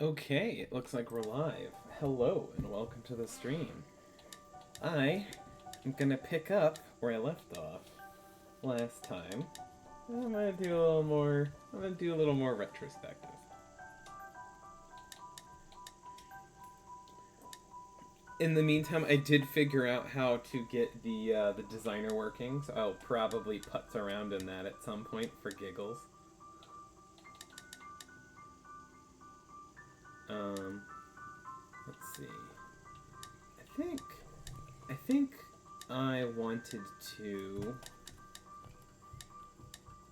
Okay, it looks like we're live. Hello and welcome to the stream. I am gonna pick up where I left off last time. I'm gonna do a little more. I'm gonna do a little more retrospective. In the meantime, I did figure out how to get the designer working, so I'll probably putz around in that at some point for giggles. Um, let's see. I think I wanted to.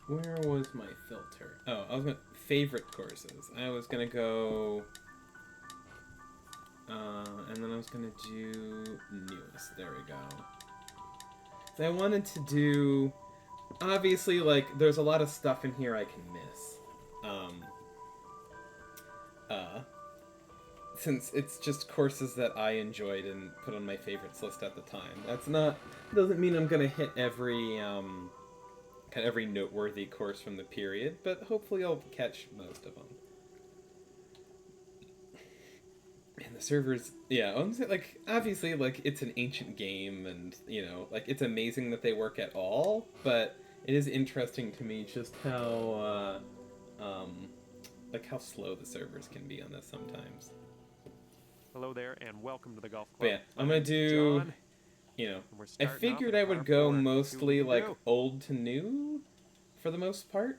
Where was my filter? Oh, I was gonna favorite courses. I was gonna go, and then I was gonna do newest. There we go. So I wanted to do. Obviously, like there's a lot of stuff in here I can miss. Uh, since it's just courses that I enjoyed and put on my favorites list at the time. That's not doesn't mean I'm gonna hit every kind of every noteworthy course from the period, but hopefully I'll catch most of them. And the servers, yeah, I would say, like, obviously, like, it's an ancient game, and, you know, like, it's amazing that they work at all, but it is interesting to me just like, how slow the servers can be on this sometimes. Hello there, and welcome to the golf club. But yeah, I'm gonna do, John, you know, we're I starting off figured at I a par would go 4. See what we mostly, can like, do. old to new, for the most part.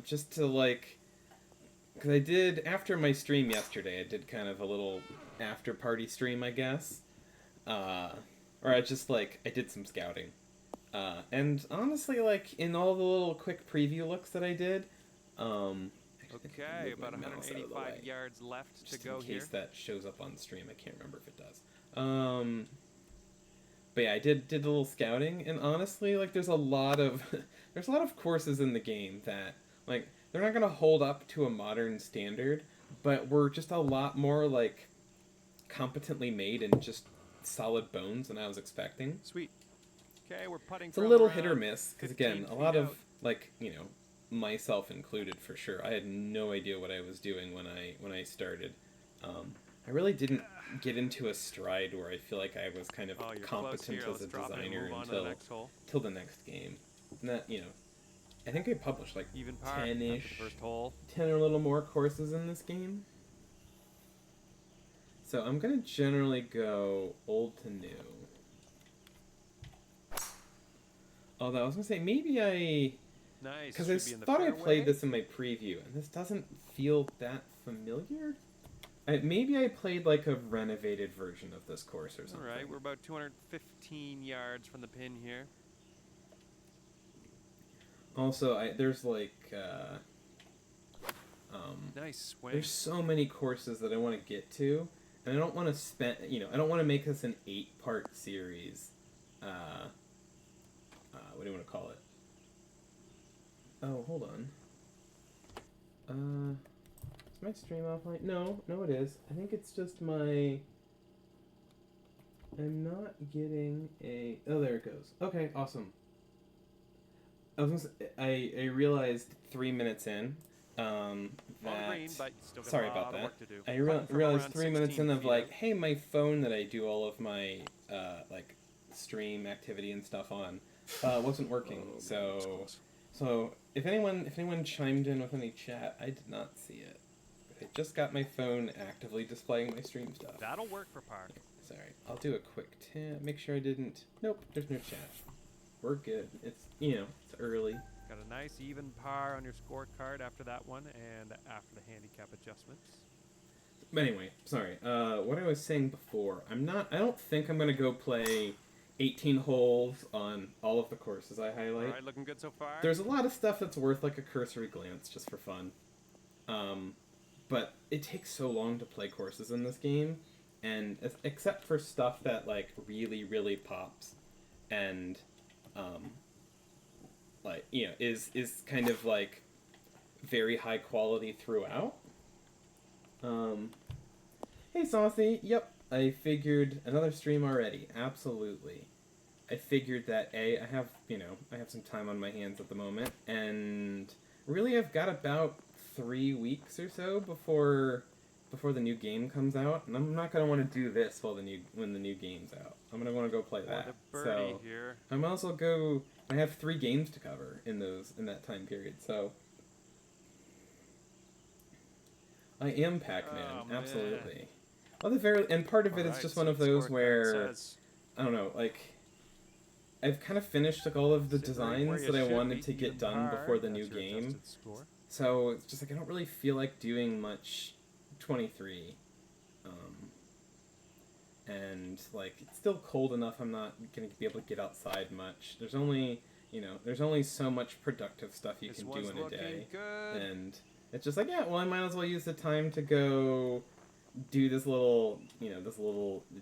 Just to, like, because I did, after my stream yesterday, I did kind of a little after-party stream, I guess. Or I just, like, I did some scouting. And honestly, like, in all the little quick preview looks that I did, actually, I think I can Okay, move my about mouse out of the 185 way, yards left just to go in case here. that shows up on stream. I can't remember if it does. But yeah, I did a little scouting, and honestly, like, there's a lot of there's a lot of courses in the game that, like, they're not gonna hold up to a modern standard, but were just a lot more, like, competently made and just solid bones than I was expecting. Sweet. Okay, we're putting It's a from little hit or around miss, because 15 again, a feet lot of, out. like, you know, myself included for sure. I had no idea what I was doing when I started. I really didn't get into a stride where I feel like I was kind of Oh, you're close competent here. as Let's a drop it and designer move on to the until next hole. the next game. And that, you know, I think I published like Even par 10 after the ish, first hole. 10 or a little more courses in this game. So I'm gonna generally go old to new. Although I was gonna say maybe Nice. because I Should be in the thought I fairway. played this in my preview, and this doesn't feel that familiar. Maybe I played like a renovated version of this course or something. Alright, we're about 215 yards from the pin here. Also, there's like Nice swing. there's so many courses that I want to get to, and I don't want to spend, you know, I don't want to make this an 8-part series. What do you want to call it? Oh, hold on. Is my stream offline? No, it is. I think it's just my. I'm not getting a. Oh, there it goes. Okay, awesome. I realized 3 minutes in, On the that. green, but still got Sorry a about lot of that. work to do. I Putting from realized around 3 minutes 16 in of feet like, out. hey, my phone that I do all of my like stream activity and stuff on wasn't working. Oh, man, so that's close. so if anyone chimed in with any chat, I did not see it. I just got my phone actively displaying my stream stuff. That'll work for par. Sorry, I'll do a quick make sure I didn't. Nope, there's no chat. We're good. It's, you know, it's early. Got a nice even par on your scorecard after that one and after the handicap adjustments. But anyway, sorry. What I was saying before, I don't think I'm gonna go play 18 holes on all of the courses I highlight. Alright, looking good so far. There's a lot of stuff that's worth like a cursory glance just for fun. But it takes so long to play courses in this game, and except for stuff that like really, really pops, and like, you know, is kind of like very high quality throughout. Hey Saucy, yep, I figured another stream already. Absolutely. I figured that I have some time on my hands at the moment, and really I've got about 3 weeks or so before before the new game comes out, and I'm not gonna want to do this when the new game's out. I'm gonna want to go play For that. the birdie So here. I might as well go. I have 3 games to cover in that time period. So I am Pac-Man, Oh, man. absolutely. Well, and part of it is Alright, just so one of the those scorecard where says I don't know, like I've kind of finished like all of the sit right where designs you that I should wanted be, to get even done par. before the That's new your game. adjusted score. So it's just like I don't really feel like doing much 23. And like it's still cold enough I'm not going to be able to get outside much. There's only so much productive stuff you This can do one's in a looking day. good. And it's just like, yeah, well I might as well use the time to go do this little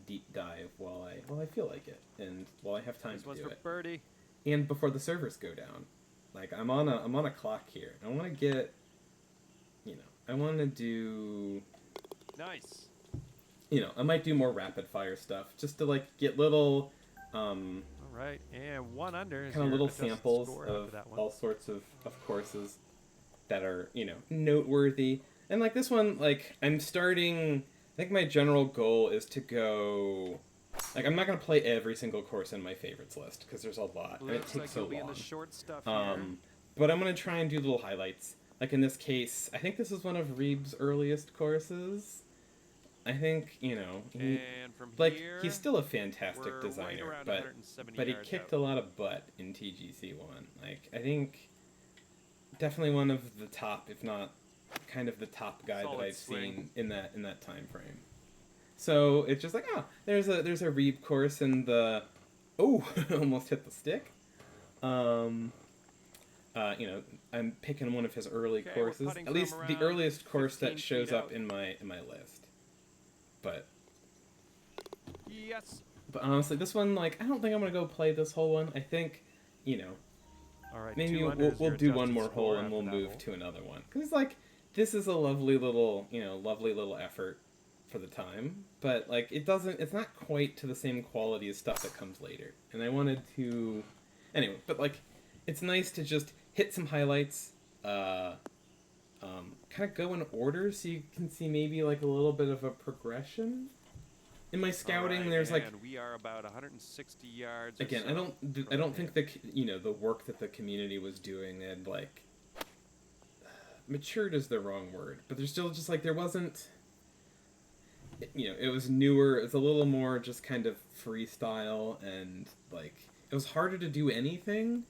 deep dive while I feel like it and while I have time This to one's do for it. birdie. And before the servers go down. Like I'm on a clock here. I want to get I want to do Nice. I might do more rapid fire stuff just to like get little All right, and 1 under is kind of your little adjusted samples score of after that one. all sorts of courses that are noteworthy. And like this one, like I'm starting. I think my general goal is to go. Like I'm not gonna play every single course in my favorites list because there's a lot and it Looks takes like so you'll be in long. the short stuff here. But I'm gonna try and do little highlights. Like in this case, I think this is one of Reeb's earliest courses. I think And from like here, he's still a fantastic we're right designer, around but 170 he yards kicked out. a lot of butt in TGC one. Like I think definitely one of the top, if not kind of the top guy Solid that I've swing. seen in that time frame. So it's just like there's a Reeb course in the almost hit the stick. I'm picking one of his early Okay, we're courses, putting at least from the around earliest course 15 that shows feet up out. in my list. But Yes. honestly, this one, like, I don't think I'm gonna go play this whole one. I think, All right, maybe 2 under is we'll your do one adjusted more hole score and after we'll that move hole. to another one. Because like this is a lovely little effort for the time, but like it's not quite to the same quality as stuff that comes later. And I wanted to, anyway, but like it's nice to just hit some highlights. Kind of go in order so you can see maybe like a little bit of a progression. In my scouting, All right, there's like and we are about 160 yards. Or again, so I don't think the work that the community was doing had like matured is the wrong word, but there's still just like there wasn't. It was newer. It's a little more just kind of freestyle and like it was harder to do anything.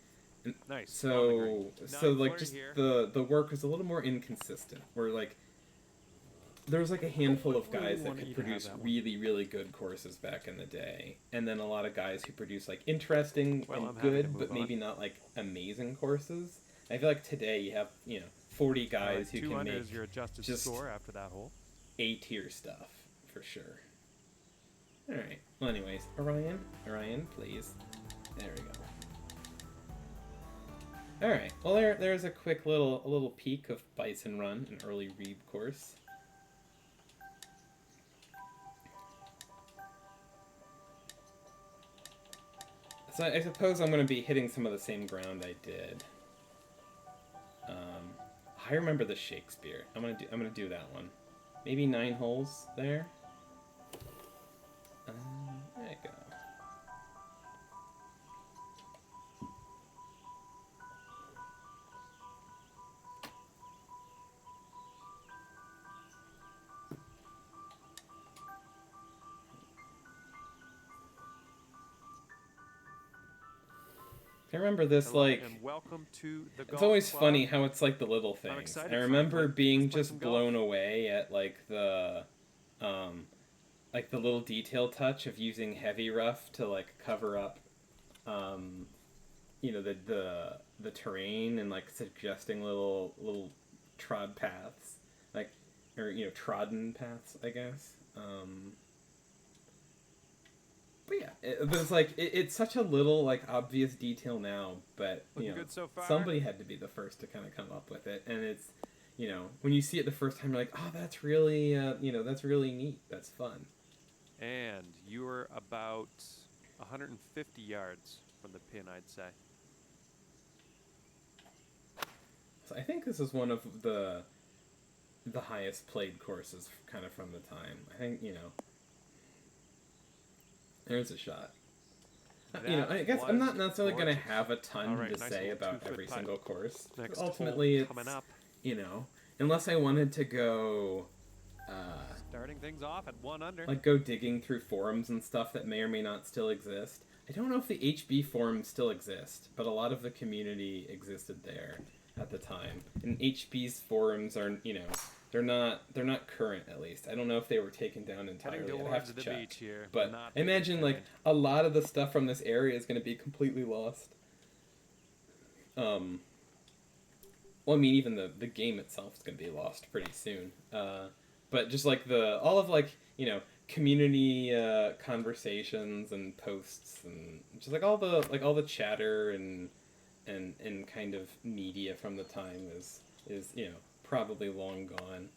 Nice. On the green. So like Nine-footer just here. the work was a little more inconsistent. Where like there was like a handful of guys that wanted could you to have produce that one. really really good courses back in the day, and then a lot of guys who produce like interesting Well, I'm and happy to good move but on. maybe not like amazing courses. I feel like today you have 40 All guys right, who 2 can under make is your adjusted just score after that hole. A-tier stuff for sure. All right. Well, anyways, Orion, please. There we go. All right. Well, there's a quick little peek of Bison Run, an early Reeb course. So I suppose I'm going to be hitting some of the same ground I did. I remember the Shakespeare. I'm gonna do that one. Maybe 9 holes there. There you go. I remember this Hello, like and welcome to the it's golf always club. funny how it's like the little things. excited I remember finally. being Let's play just some golf. blown away at like the little detail touch of using heavy rough to like cover up the terrain and like suggesting little trod paths or trodden paths, I guess. But yeah, it's such a little like obvious detail now, but Looking good so far. somebody had to be the first to kind of come up with it, and it's when you see it the first time, you're like, oh, that's really that's really neat, that's fun. And you were about 150 yards from the pin, I'd say. So I think this is one of the the highest played courses kind of from the time. I think, there's a shot. I guess I'm not necessarily going to have a ton to say about every single course. Ultimately, it's, coming up. you know, unless I wanted to go, Starting things off at 1 under. like, go digging through forums and stuff that may or may not still exist. I don't know if the HB forums still exist, but a lot of the community existed there at the time. And HB's forums are, they're not current, at least. I don't know if they were taken down entirely. Heading I'd have towards to the check. beach here. But not I imagine like a lot of the stuff from this area is going to be completely lost. Well, I mean, even the game itself is going to be lost pretty soon. But just like all of like community conversations and posts and just like all the chatter and kind of media from the time is probably long gone.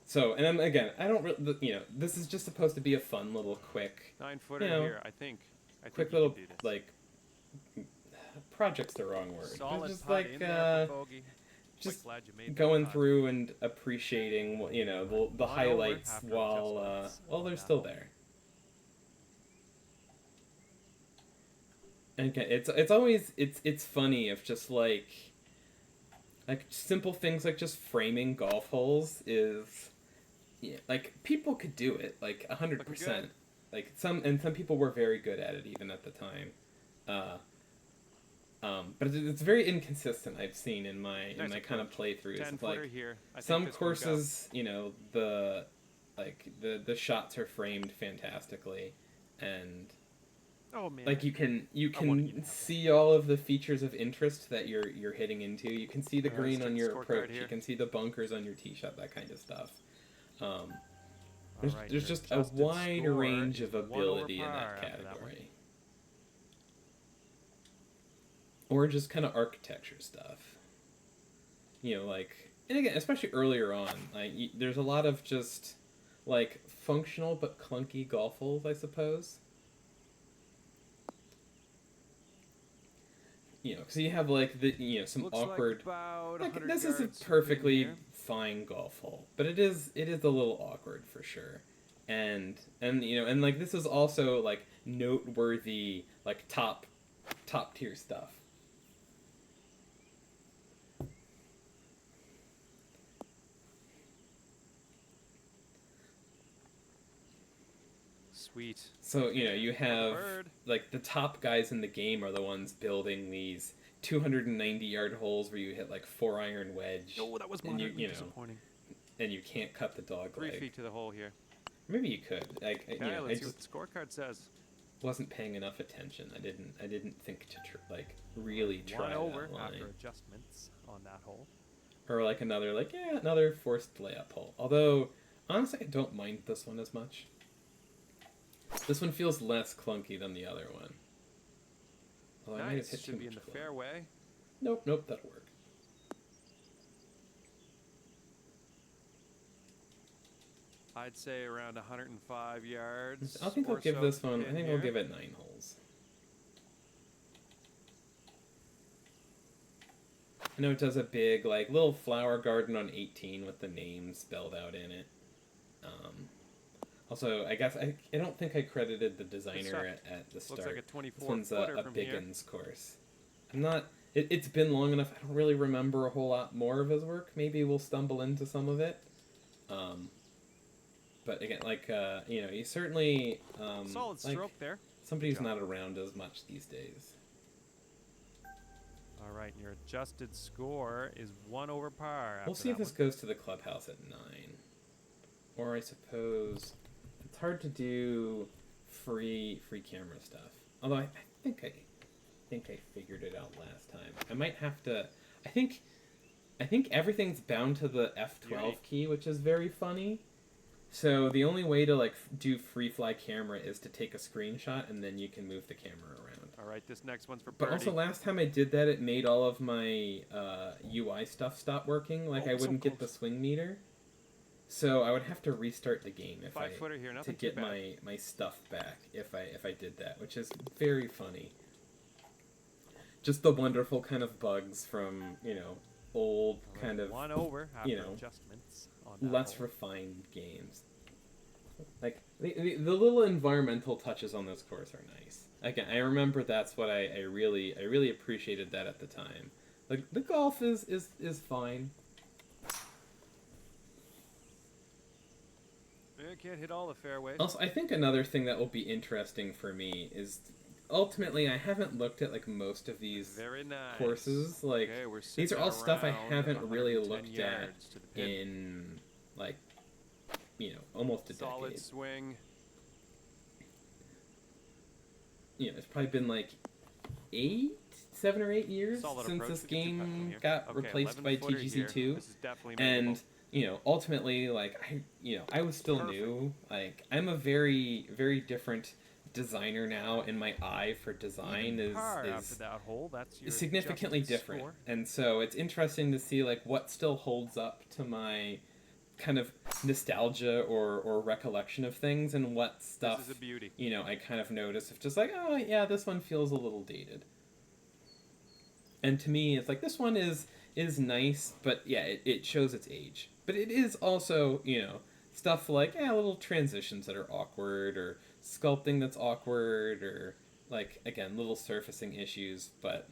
So, and then again, I don't really, this is just supposed to be a fun little quick 9-footer here, I think. quick you little can do this. like project's the wrong word. But Solid just putt like in there for bogey. just Glad you made that going putt. through and appreciating the highlights after while adjustments they're on still that there. And again, it's always it's funny if just like simple things like just framing golf holes is like people could do it like 100%. Like some people were very good at it even at the time. But it's very inconsistent. I've seen in my kind of playthroughs. 10-footer Like here. some courses, the shots are framed fantastically, and oh man, like you can wanted you to have see all of the features of interest that you're hitting into. You can see the Alright, green let's on check your the scorecard approach. here. You can see the bunkers on your tee shot. That kind of stuff. Alright, There's your just a adjusted wide score range is of 1 over ability in par that after that one. category. Or just kind of architecture stuff. Like, and again, especially earlier on, like there's a lot of just like functional but clunky golf holes, I suppose. Because you have like some Looks awkward. like about Like 100 this is a yards from perfectly here. fine golf hole, but it is a little awkward for sure. And like this is also like noteworthy like top tier stuff. Sweet. So, you have bird. like the top guys in the game are the ones building these 290-yard holes where you hit like 4-iron wedge. Oh, that was and moderately disappointing. And you can't cut the dog 3 leg. feet to the hole here. Maybe you could. Like, Okay, I let's see what just the scorecard says. wasn't paying enough attention. I didn't think to really try 1 over that line. after adjustments on that hole. Or like another forced layup hole. Although honestly, I don't mind this one as much. This one feels less clunky than the other one. Although I might have hit too Should be much in the club. fairway. Nope, that'll work. I'd say around 105 yards. I think I'll give this one. I think I'll give it 9 holes. I know it does a big like little flower garden on 18 with the name spelled out in it. Also, I guess I don't think I credited the designer at the start. Looks like a 24 This one's footer a from Biggins course. I'm not. It's been long enough. I don't really remember a whole lot more of his work. Maybe we'll stumble into some of it. But again, like he certainly solid like, stroke there. somebody who's not around as much these days. All right, your adjusted score is 1 over par. We'll see if this goes to the clubhouse at 9, or I suppose it's hard to do free camera stuff. Although I think I figured it out last time. I might have to. I think everything's bound to the F12 key, which is very funny. So the only way to like do free fly camera is to take a screenshot and then you can move the camera around. All right, this next one's for But birdie. also last time I did that, it made all of my UI stuff stop working. Like I wouldn't get the swing meter. So I would have to restart the game if 5-footer here, to get my stuff back if I did that, which is very funny. Just the wonderful kind of bugs from old Alright, kind of, one over after you know, adjustments on that less hole. refined games. Like the little environmental touches on this course are nice. Again, I remember that's what I really appreciated that at the time. Like the golf is fine. Can't hit all the fairways. Also, I think another thing that will be interesting for me is ultimately I haven't looked at like most of these Very nice. courses. Like Okay, we're these are sitting all stuff I around haven't really 110 looked at yards to the pin. in like almost a Solid decade. swing. It's probably been like 7 or 8 years Solid since approach. this We get 2 putt from game here. got Okay, replaced by 11-footer here. TGC2. This is definitely And makeable. ultimately, like I was still Perfect. new. Like I'm a very different designer now, and my eye for design Even par after is that hole. That's your significantly adjusted different. score. And so it's interesting to see like what still holds up to my kind of nostalgia or recollection of things, and what stuff This is a beauty. I kind of notice if just like, oh yeah, this one feels a little dated. And to me, it's like this one is nice, but yeah, it shows its age. But it is also stuff like little transitions that are awkward, or sculpting that's awkward, or like again little surfacing issues. But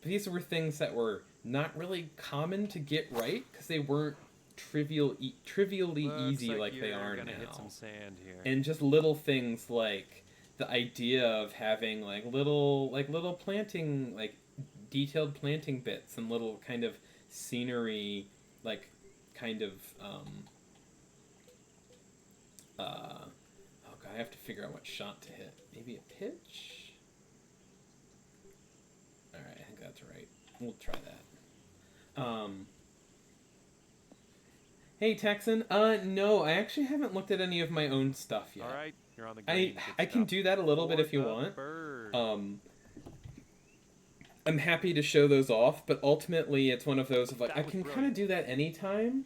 these were things that were not really common to get right because they weren't trivially Looks easy like like they you're are gonna now. hit some sand here. And just little things like the idea of having like little planting, like detailed planting bits, and little kind of scenery, like kind of oh god, I have to figure out what shot to hit. Maybe a pitch. All right, I think that's right. We'll try that. Hey Texan, no, I actually haven't looked at any of my own stuff yet. All right, you're on the green. I can do that a little bit if you want. Bird. I'm happy to show those off, but ultimately it's one of those of like That I was can kind of brilliant. do that anytime.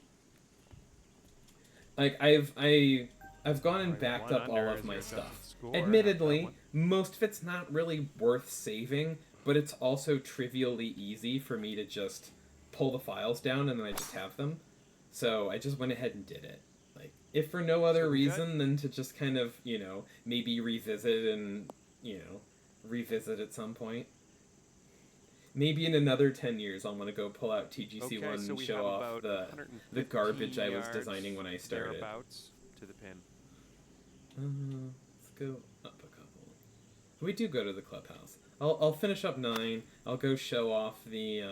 Like I've gone and Alright, backed one up all under of is my your stuff. adjusted score. Have that Admittedly, one. most of it's not really worth saving, but it's also trivially easy for me to just pull the files down and then I just have them. So I just went ahead and did it. Like, if for no other So we got- reason than to just kind of, maybe revisit at some point. Maybe in another 10 years I'll want to go pull out TGC1 Okay, so and we show have off about the 115 garbage I was yards designing when I started. thereabouts to the pin. Let's go up a couple. We do go to the clubhouse. I'll finish up 9. I'll go show off the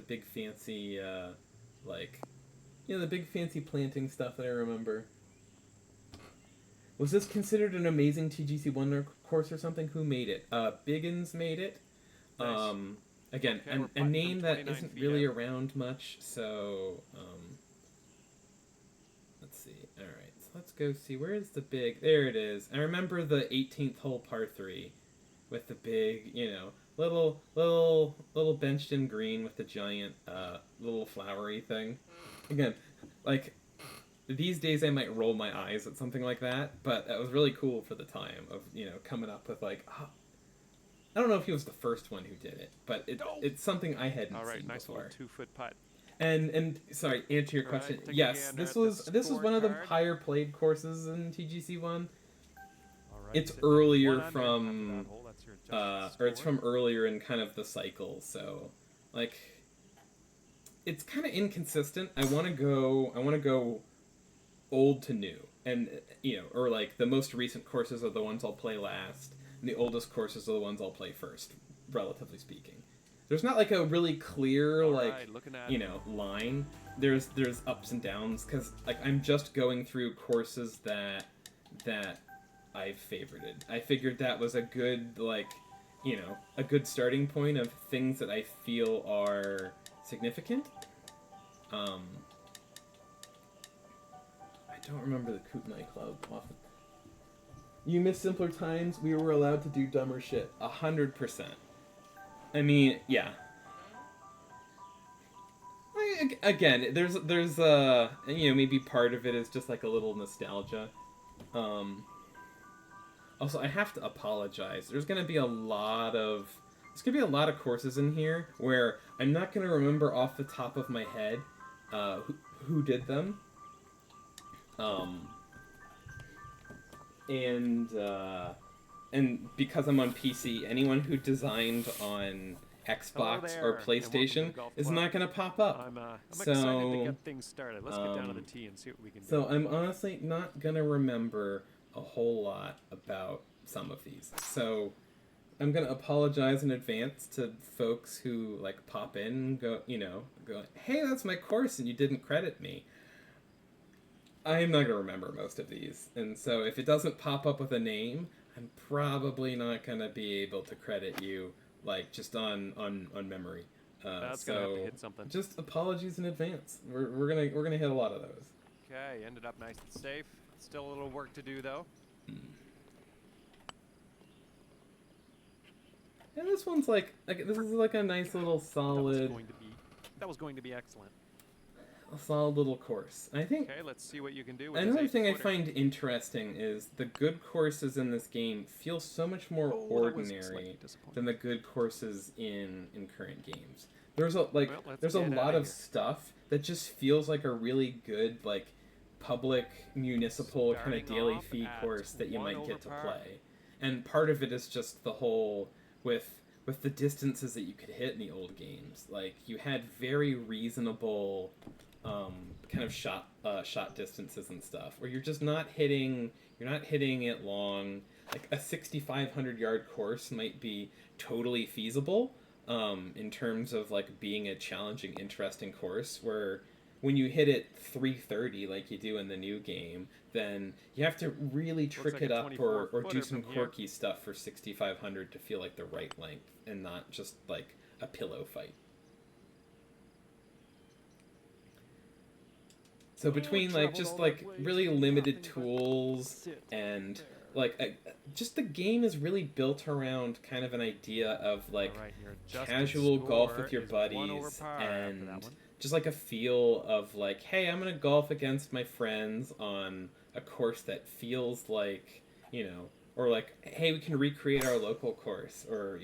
big fancy the big fancy planting stuff that I remember. Was this considered an amazing TGC Wonder course or something? Who made it? Biggins made it. Nice. Again, Okay, we're a putting name from that 29 isn't feet really out. around much, so let's see. Alright, so let's go see. Where is the big... There it is. I remember the 18th hole par 3 with the big, little benched in green with the giant little flowery thing. Again, like, these days I might roll my eyes at something like that, but that was really cool for the time of, coming up with like, I don't know if he was the first one who did it, but it's something I hadn't All right, seen nice before. little 2-foot putt. And sorry, answer your All right, question. take a Yes, gander this at the was one of the scorecard. higher played courses in TGC1. All right, It's sitting at earlier 1 under from after that hole. That's your adjusted or it's score. from earlier in kind of the cycle, so like it's kind of inconsistent. I want to go old to new, and or like the most recent courses are the ones I'll play last, and the oldest courses are the ones I'll play first, relatively speaking. There's not like a really clear All like right, looking at line. There's ups and downs because like I'm just going through courses that I've favorited. I figured that was a good a good starting point of things that I feel are significant. I don't remember the Kootenai Club often. You miss simpler times. We were allowed to do dumber shit. 100%. I mean, yeah. Again, there's maybe part of it is just like a little nostalgia. Also, I have to apologize. There's gonna be a lot of there's gonna be a lot of courses in here where I'm not gonna remember off the top of my head who did them. Um, and because I'm on PC, anyone who designed on Hello Xbox or there, and welcome to the PlayStation golf is club. not gonna pop up. I'm So, excited to get things started. Let's get down to the tee and see what we can do. so I'm honestly not gonna remember a whole lot about some of these. So I'm gonna apologize in advance to folks who like pop in and go, hey, that's my course and you didn't credit me. I'm not gonna remember most of these, and so if it doesn't pop up with a name, I'm probably not gonna be able to credit you like just on memory. That's gonna have to hit something. Just apologies in advance. We're gonna hit a lot of those. Okay, ended up nice and safe. Still a little work to do though. And this one's like this is like a nice little solid, That was going to be excellent. a solid little course. I think. Okay, let's see what you can do with Another this thing I 8-footer. find interesting is the good courses in this game feel so much more that was ordinary slightly disappointing. than the good courses in current games. There's a like Well, there's a let's get lot outta of here. stuff that just feels like a really good like public municipal kind of Starting daily off fee at course that you 1 might get to over par. play. And part of it is just the whole with the distances that you could hit in the old games. Like you had very reasonable kind of shot distances and stuff where you're just not hitting it long. Like a 6,500 yard course might be totally feasible in terms of like being a challenging, interesting course where when you hit it 330 like you do in the new game, then you have to really trick like it a up or 24 do some from here. quirky stuff for 6,500 to feel like the right length and not just like a pillow fight. So between like just like really limited tools and like just the game is really built around kind of an idea of like All right, your adjusted casual golf score with your is 1 over buddies par after that and one. just like a feel of like, hey, I'm gonna golf against my friends on a course that feels like, or like, hey, we can recreate our local course, or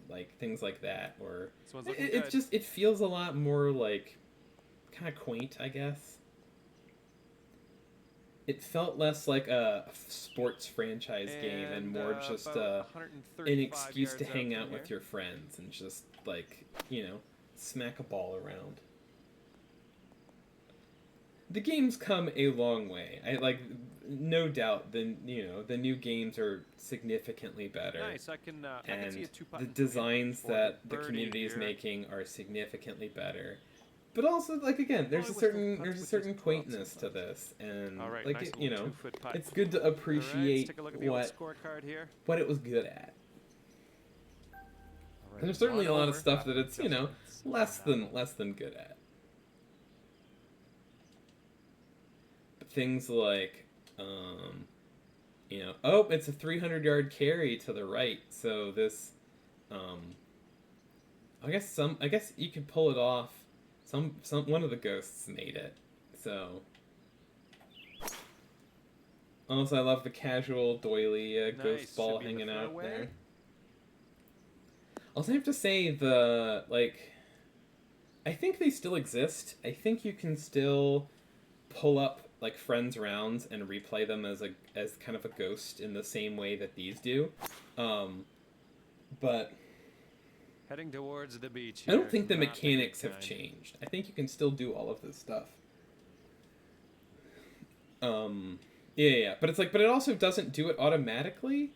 like things like that, or This one's looking it good. just it feels a lot more like kind of quaint, I guess. It felt less like a sports franchise game and more just about an 135 excuse to yards hang from out with here. your friends and just like smack a ball around. The games come a long way. I like, no doubt. The new games are significantly better. Nice, I can And see a 2-putt the from here designs for that the birdie community is here. making are significantly better. But also, like again, there's a certain quaintness to this, and All right, like nice it, little 2-foot putt. it's good to All right, appreciate let's take a look at the old scorecard here. what it was good at. All right, And there's certainly a 1 lot of over stuff that after it's adjustments. less than good at. But things like, oh, it's a 300-yard carry to the right, so this, I guess you could pull it off. One of the ghosts made it, so. Also, I love the casual doily ghost Nice, ball should be in the hanging out fairway. there. Also, I have to say I think they still exist. I think you can still pull up like friends rounds and replay them as kind of a ghost in the same way that these do, but. Heading towards the beach I here. don't think the Not a good mechanics have time. changed. I think you can still do all of this stuff. Yeah, but but it also doesn't do it automatically.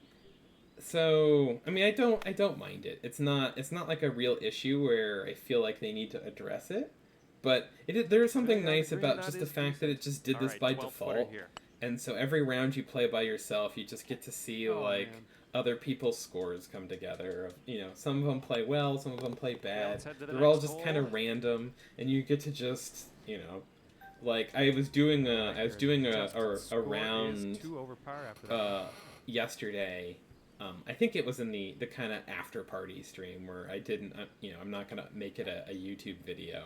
So, I mean, I don't mind it. It's not like a real issue where I feel like they need to address it. But there is something Okay, on the nice green, about that just the is fact that it just did All this right, by 12-footer default. here. And so every round you play by yourself, you just get to see Oh, like man. other people's scores come together. Some of them play well, some of them play bad. let's head to the They're all next just kind hole. of random, and you get to just like I was doing a round 2 over par after that. yesterday. I think it was in the kind of after party stream where I didn't I'm not gonna make it a YouTube video.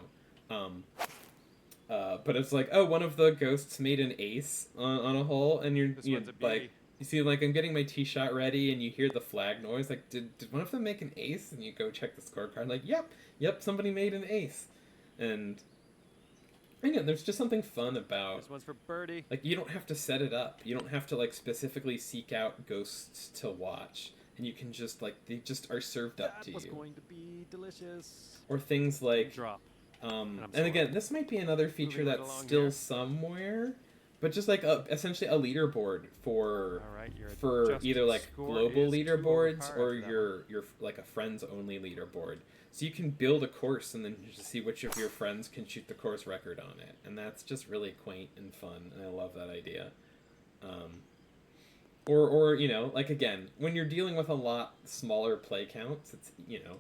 But it's like, oh, one of the ghosts made an ace on a hole, and This one's a beauty. You see, like, I'm getting my tee shot ready, and you hear the flag noise. Like, did one of them make an ace? And you go check the scorecard. Like, yep, somebody made an ace. And again, there's just something fun about, This one's for birdie. like, you don't have to set it up. You don't have to, like, specifically seek out ghosts to watch. And you can just, like, they just are served up That to was you. going to be delicious. Or things like, Drop. and again, this might be another feature Moving right that's along still here. somewhere, but just like essentially a leaderboard for All right, your for adjusted either like score global is 2 over leaderboards par or after that your like a friends only leaderboard. So you can build a course and then just see which of your friends can shoot the course record on it, and that's just really quaint and fun, and I love that idea. Or you know, like again, when you're dealing with a lot smaller play counts, it's you know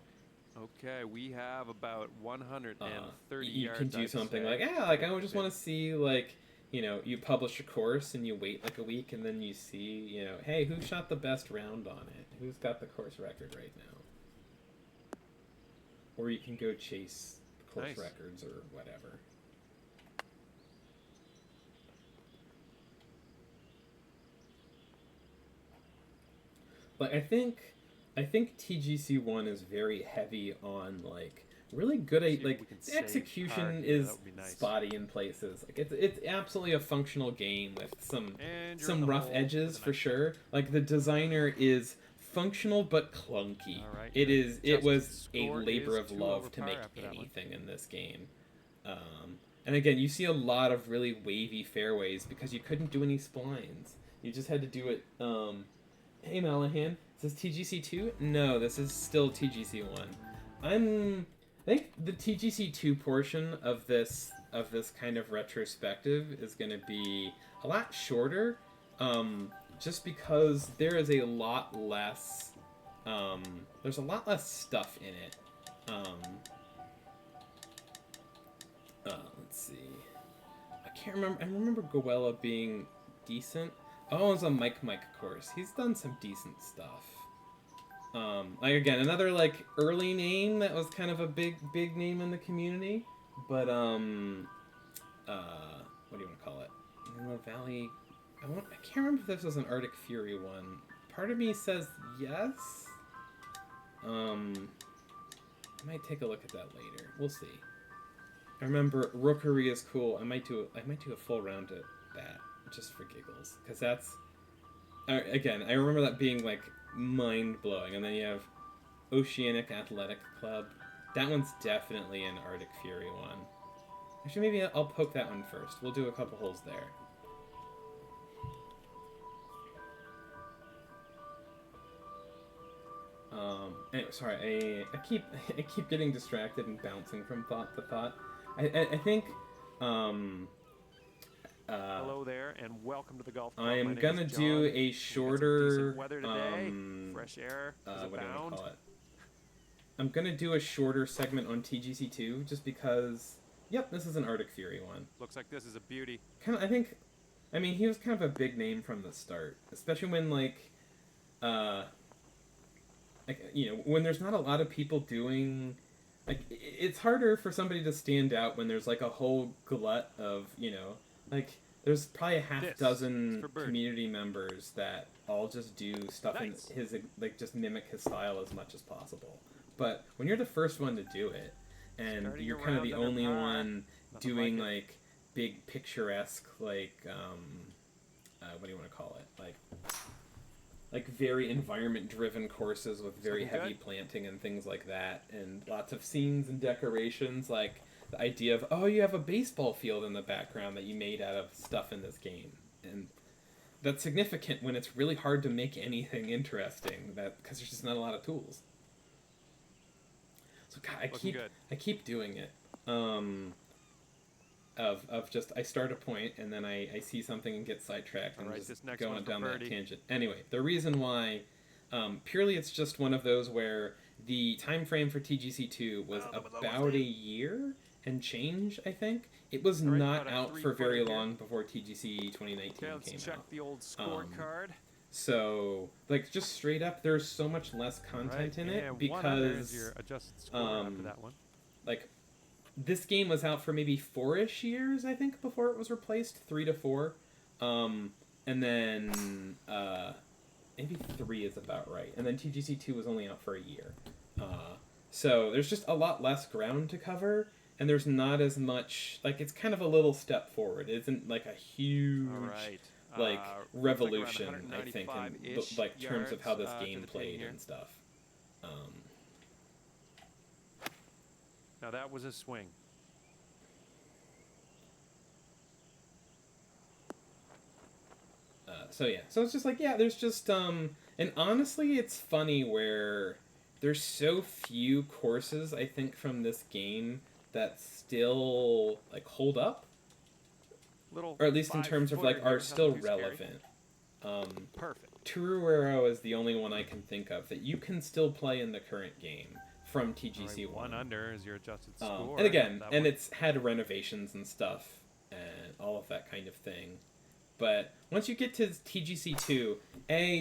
Okay, we have about 130 you yards. can do I'd something say, like like I would just want to see like you know you publish a course and you wait like a week and then you see you know hey who shot the best round on it, who's got the course record right now, or you can go chase course Nice. records or whatever. But I think TGC1 is very heavy on like really good See at if like we can the save execution par here, is that would be nice. spotty in places. Like it's absolutely a functional game with And you're in some the rough hole edges the for nice sure. Like the designer is functional but clunky. All right, It your is it was a score labor is of 2 over love to par make after that one. anything in this game. And again, you see a lot of really wavy fairways because you couldn't do any splines. You just had to do it. Hey Malahan, is this TGC 2? No, this is still TGC 1. I think the TGC 2 portion of this kind of retrospective is going to be a lot shorter, just because there is a lot less. There's a lot less stuff in it. Let's see. I can't remember. I remember Goella being decent. Oh, it's a Mike course. He's done some decent stuff. Like again, another like early name that was kind of a big name in the community. But what do you want to call it? Nilo Valley. I can't remember if this was an Arctic Fury one. Part of me says yes. I might take a look at that later. We'll see. I remember Rookery is cool. I might do a full round at that just for giggles because that's again I remember that being like mind blowing. And then you have Oceanic Athletic Club. That one's definitely an Arctic Fury one. Actually, maybe I'll poke that one first. We'll do a couple holes there. Anyway, sorry, I keep getting distracted and bouncing from thought to thought. I think Hello there, and welcome to the golf club. I My am name gonna is do John. a We've got some shorter decent weather today. Fresh air is what do you want abound. to call it? I'm gonna do a shorter segment on TGC2 just because. Yep, this is an Arctic Fury one. Looks like this is a beauty. Kind of, I mean, he was kind of a big name from the start, especially when like you know, when there's not a lot of people doing. Like, it's harder for somebody to stand out when there's like a whole glut of you know, like there's probably a half This is dozen for Bird. community members that all just do stuff Nice. in his like just mimic his style as much as possible. But when you're the first one to do it, and Starting you're kind of the around under only par. one Nothing doing like it. like big picturesque like what do you want to call it like very environment driven courses with very Something heavy good? planting and things like that and lots of scenes and decorations, like the idea of oh you have a baseball field in the background that you made out of stuff in this game, and that's significant when it's really hard to make anything interesting that because there's just not a lot of tools. So God, Looking good. I keep doing it. Of just I start a point and then I see something and get sidetracked and All right, just this next going one's for down that birdie. tangent. Anyway, the reason why purely it's just one of those where the time frame for TGC2 was Oh, that was about almost a it. year and change, I think. It was All right, not about a out for 3-footer very here. long before TGC 2019 Okay, let's came check out. the old scorecard. So, like, just straight up, there's so much less content in it and 100 is because your adjusted score after that one. like this game was out for maybe 4-ish years, I think, before it was replaced, 3 to 4. and then maybe 3 is about right, and then TGC 2 was only out for a year. So there's just a lot less ground to cover, and there's not as much, like, it's kind of a little step forward. It isn't like a huge All right. like Looks like around revolution, I think, in 195-ish like terms of how this yards, game to the pin played here. and stuff. Now that was a swing. So yeah, so it's just like, yeah, there's just and honestly, it's funny where there's so few courses, I think, from this game that still like hold up, Little or at least in terms of like five-footer are here, still nothing too scary. relevant. Perfect. Teruero is the only one I can think of that you can still play in the current game from All TGC right, 1. one under is your adjusted score. And again, That and one. it's had renovations and stuff and all of that kind of thing. But once you get to TGC 2,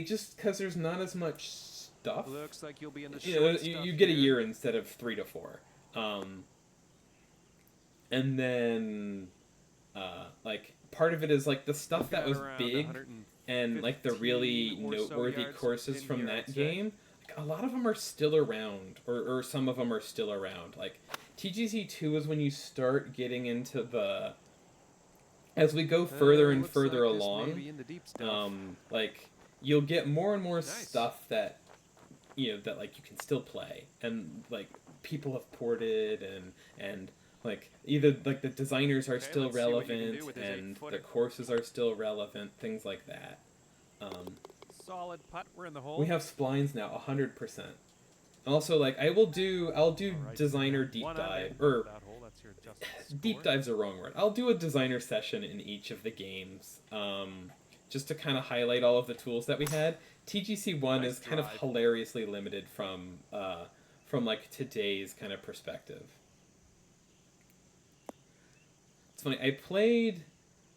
just because there's not as much stuff, Looks like you'll be in the you, short know, stuff you get a here. year instead of 3 to 4. And then, like, part of it is like the stuff that Got was around big and like the really 115 or so noteworthy yards courses in from here, that I'd say. game. Like, a lot of them are still around, or some of them are still around. Like TGC 2 is when you start getting into the, as we go further and Looks further like this may along, be in the deep stuff. like you'll get more and more Nice. stuff that that like you can still play, and like people have ported, and like either like the designers are Okay, still let's see what you can relevant do with this and the 8-footer. courses are still relevant, things like that. Solid putt. We're in the hole. We have splines now 100%. Also, like I'll do All right, designer now deep one under dive, for or that hole. That's your adjusted score. deep dive's a wrong word. I'll do a designer session in each of the games, just to kind of highlight all of the tools that we had. TGC 1 Nice is kind of drive. hilariously limited from like today's kind of perspective. It's funny. I played,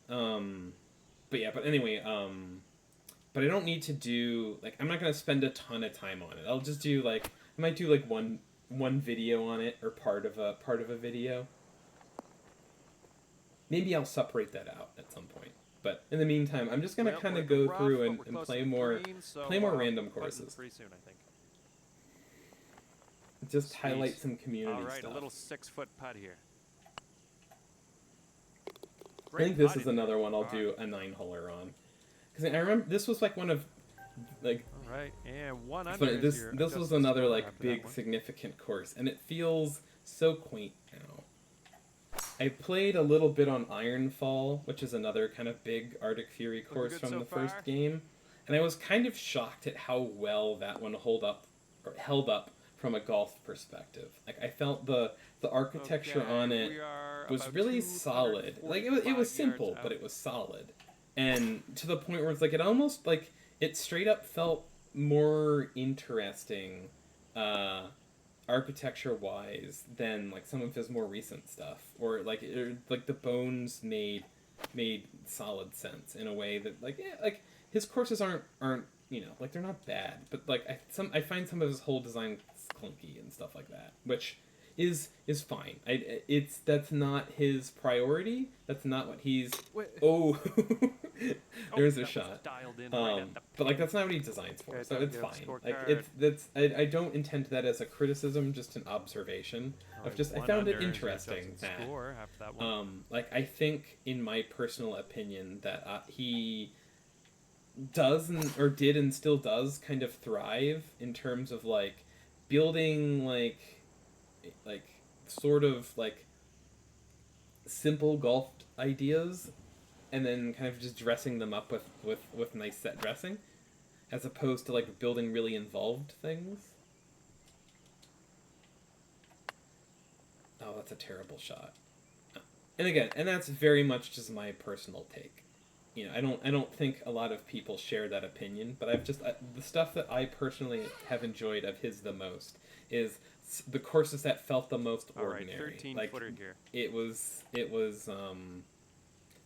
but anyway, but I don't need to do, like, I'm not gonna spend a ton of time on it. I'll just do like, I might do like one video on it, or part of a video. Maybe I'll separate that out at some point. But in the meantime, I'm just gonna Well, kind we're of in the go rough, through but and we're close play to the more green, so, random putting courses. pretty soon, I think. Just Sweet. highlight some community All right, stuff. a little 6-foot putt here. I think this is putting another there. one I'll Far. do a 9-holer on, because I remember this was like one of, like, All right, and one it's under. funny, is this your this was adjusted another score like after that big one. significant course, and it feels so quaint now. I played a little bit on Ironfall, which is another kind of big Arctic Fury course good from so the first far? game, and I was kind of shocked at how well that one held up from a golf perspective. Like I felt the architecture Okay, on we it are was about really solid. Like it 245 was simple, yards but out. it was solid, and to the point where it's like it almost like it straight up felt more interesting, architecture wise, than like some of his more recent stuff, or like the bones made solid sense in a way that like his courses aren't like they're not bad, but like I find some of his whole design clunky and stuff like that, which is fine. That's not his priority. That's not what he's. Wait. Oh, there's a that was shot. dialed in right at the But like pin. that's not what he designs for, Okay, so time it's to get fine. a Like scorecard. I don't intend that as a criticism, just an observation All of right, just I one found it under is your interesting adjusted that score after that one. like I think in my personal opinion that he does or did and still does kind of thrive in terms of like building like sort of like simple golf ideas, and then kind of just dressing them up with nice set dressing, as opposed to like building really involved things. Oh, that's a terrible shot. And again, and that's very much just my personal take. I don't think a lot of people share that opinion, but the stuff that I personally have enjoyed of his the most is the courses that felt the most All right, ordinary. 13-footer here. It was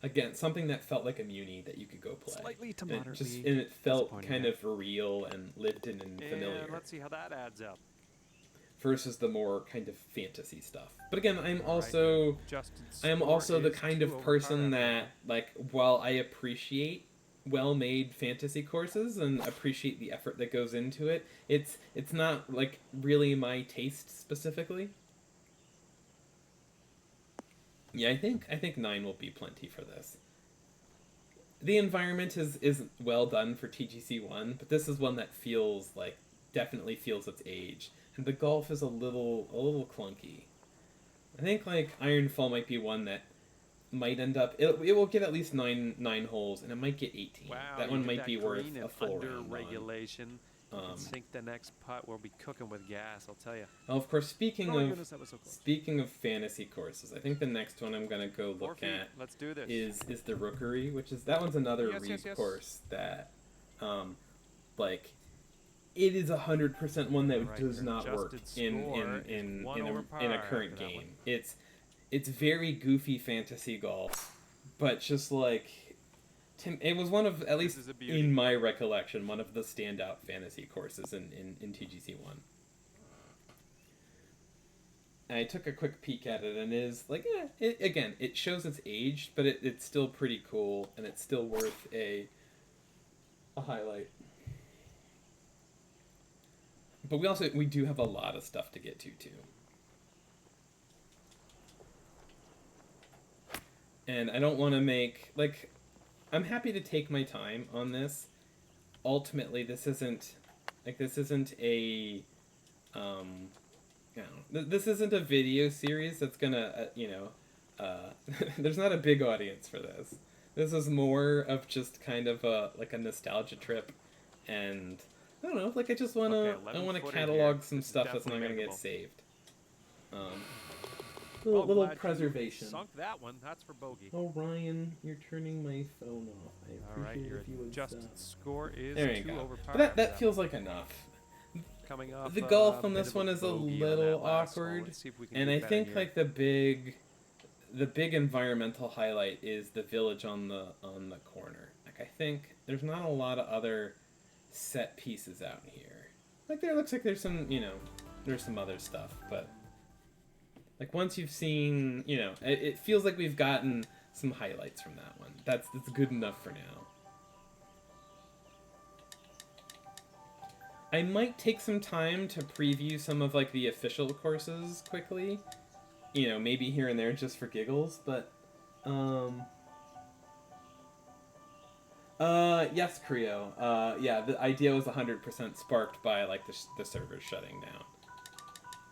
again something that felt like a muni that you could go play. Slightly to And it moderately and it felt disappointing kind there. of real and lived in and familiar, And let's see how that adds up. versus the more kind of fantasy stuff. But again, All right, I am score also the is kind 2 of over person par after that, like, while I appreciate well-made fantasy courses and appreciate the effort that goes into it. It's not like really my taste specifically. Yeah, I think 9 will be plenty for this. The environment is well done for TGC 1, but this is one that feels like definitely feels its age. And the golf is a little clunky. I think like Ironfall might be one that might end up it will get at least nine holes, and it might get 18. Wow, That you one hit might that be worth green a and full under round regulation. You on. can sink the next putt. We'll be cooking with gas, I'll tell you. Of course, Oh my goodness, that was so close. speaking of fantasy courses, I think the next one I'm gonna go 4 look feet. at Let's do this. is the Rookery, which is that one's another Yes, Reed yes, yes. course that, like, it is 100% one that Right, does your not work adjusted in score is in one in over a, in a par current after that game. one. It's very goofy fantasy golf, but just like it was one of, at least is a beauty. in my recollection, one of the standout fantasy courses in TGC 1. I took a quick peek at it, and it is like, it shows its age, but it's still pretty cool, and it's still worth a highlight. But we do have a lot of stuff to get to too. And I don't want to make, like, I'm happy to take my time on this. Ultimately, this isn't a, this isn't a video series that's gonna, there's not a big audience for this. This is more of just kind of like a nostalgia trip, and I don't know, like I just wanna, Okay, I wanna 11-footer catalog here. some This is stuff that's not definitely gonna get makeable. saved. Well, Little glad you preservation. Sunk that one. That's for bogey. Oh, Ryan, you're turning my phone off. I All right, appreciate your if you would adjusted stop. score is There you 2 go. over par. But that after feels like enough. coming off The golf on bit this of one is a bogey on little that last hole. awkward, Let's see if we can and do I better think here. like the big environmental highlight is the village on the corner. Like, I think there's not a lot of other set pieces out here. Like, there looks like there's some, there's some other stuff, but like once you've seen, it feels like we've gotten some highlights from that one. That's good enough for now. I might take some time to preview some of like the official courses quickly. Maybe here and there just for giggles, but yes, Creo. Yeah, the idea was 100% sparked by like the servers shutting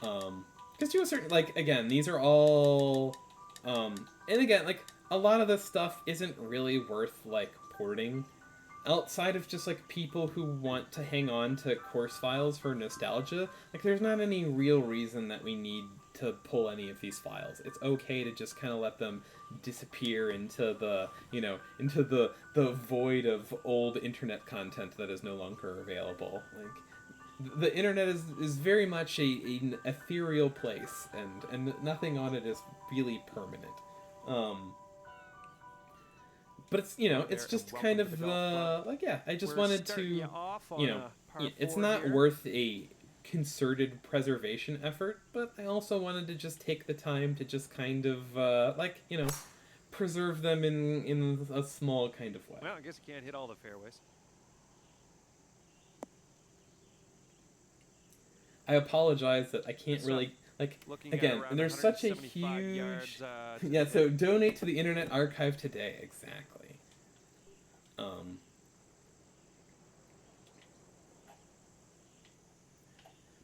down. Because to a certain, like, again, these are all, and again, like, a lot of this stuff isn't really worth, like, porting. Outside of just, like, people who want to hang on to course files for nostalgia, like, there's not any real reason that we need to pull any of these files. It's okay to just kind of let them disappear into the, into the void of old internet content that is no longer available. Like, the internet is very much an ethereal place, and nothing on it is really permanent. But it's it's just kind of like, yeah, I just We're wanted starting to you off on a par it's 4 not here. worth a concerted preservation effort, but I also wanted to just take the time to just kind of preserve them in a small kind of way. Well, I guess you can't hit all the fairways. I apologize that I can't So, really, like, Looking again, at around there's such a 175 huge yards, to yeah, the so pin. donate to the Internet Archive today, exactly.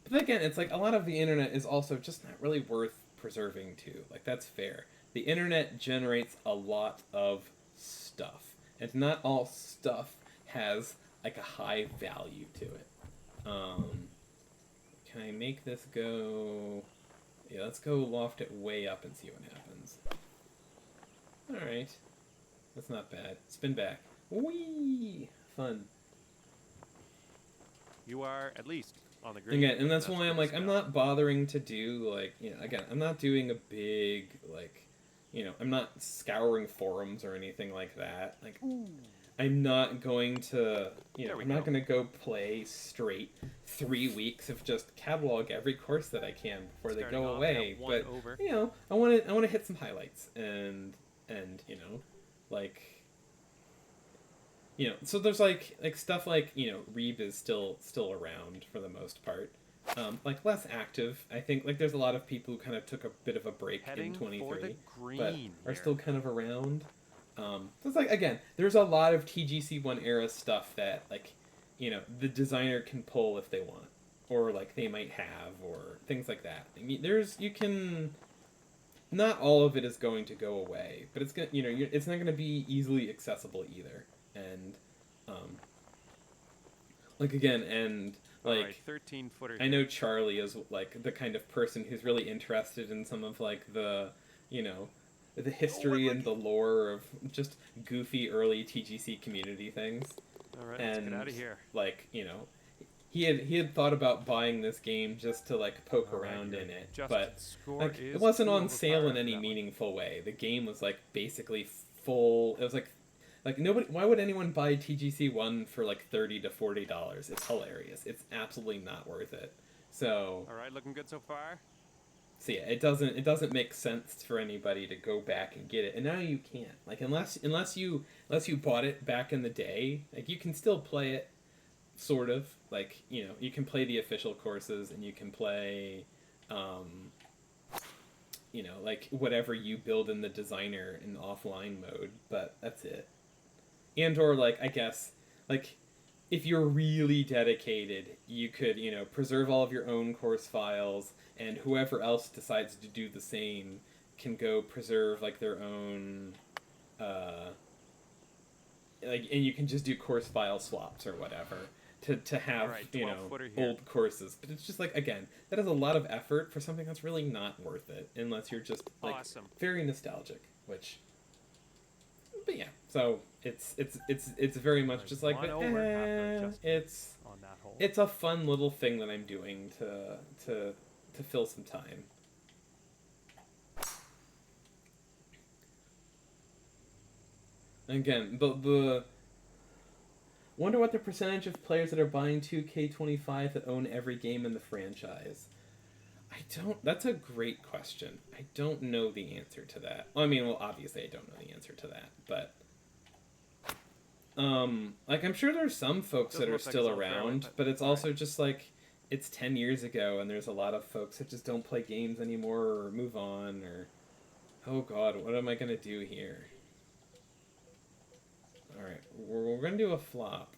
But again, it's like a lot of the internet is also just not really worth preserving too. Like, that's fair. The internet generates a lot of stuff, and not all stuff has like a high value to it. Can I make this go? Yeah, let's go loft it way up and see what happens. Alright. That's not bad. Spin back. Whee! Fun. You are at least on the green. Again, and that's why I'm good like, I'm stuff. not bothering to do, like, again, I'm not doing a big, like, I'm not scouring forums or anything like that. Like, I'm not going to, There we I'm not go. going to go play straight 3 weeks of just catalog every course that I can before they Starting go off away. at 1 But, over. I want to hit some highlights and, So there's like stuff like Reeb is still around for the most part. Like less active. I think like there's a lot of people who kind of took a bit of a break in Heading for the 23, but green are here. still kind of around. So it's like again, there's a lot of TGC one era stuff that like the designer can pull if they want, or like they might have, or things like that. I mean, you can not all of it is going to go away, but it's gonna it's not going to be easily accessible either. And um, like again, and All right, like 13 footer I here. know Charlie is like the kind of person who's really interested in some of like you know the Oh, history and unlucky. the lore of just goofy early TGC community things. All right, let's get And out of here. like he had thought about buying this game just to like poke All right, around your in it, adjusted but score like it is wasn't 2 on over sale par in after any that one. meaningful way. The game was like basically full. It was like nobody. Why would anyone buy TGC one for like $30 to $40? It's hilarious. It's absolutely not worth it. So All right, looking good so far. so yeah, it doesn't make sense for anybody to go back and get it, and now you can't. Like unless you bought it back in the day, like you can still play it, sort of. Like you can play the official courses, and you can play, um, like whatever you build in the designer in offline mode, but that's it. And or like I guess like if you're really dedicated, you could, preserve all of your own course files, and whoever else decides to do the same can go preserve like their own, uh, and you can just do course file swaps or whatever to All have, right, 12 footer here. old courses. But it's just like, again, that is a lot of effort for something that's really not worth it unless you're just like Awesome. very nostalgic, which but yeah, so it's very All much right, just like 1 over after it's adjustments on that hole. it's a fun little thing that I'm doing to fill some time. Again, the wonder what the percentage of players that are buying 2K25 that own every game in the franchise. I don't. That's a great question. I don't know the answer to that. Well, I mean, well, obviously I don't know the answer to that, but like I'm sure there's some folks that Doesn't are look like still it's all fairway, around, but but it's all right. also just like it's 10 years ago, and there's a lot of folks that just don't play games anymore or move on, or oh god, what am I gonna do here? All right, we're gonna do a flop,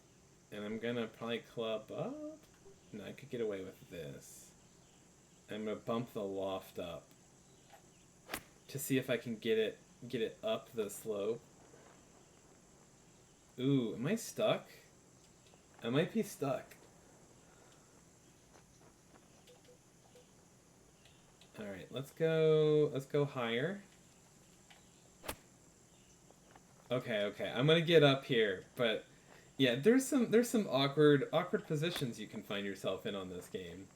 and I'm gonna probably club up. No, I could get away with this. I'm gonna bump the loft up to see if I can get it up the slope. Ooh, am I stuck? I might be stuck. All right, let's go. Let's go higher. Okay. I'm gonna get up here, but yeah, there's some awkward positions you can find yourself in on this game.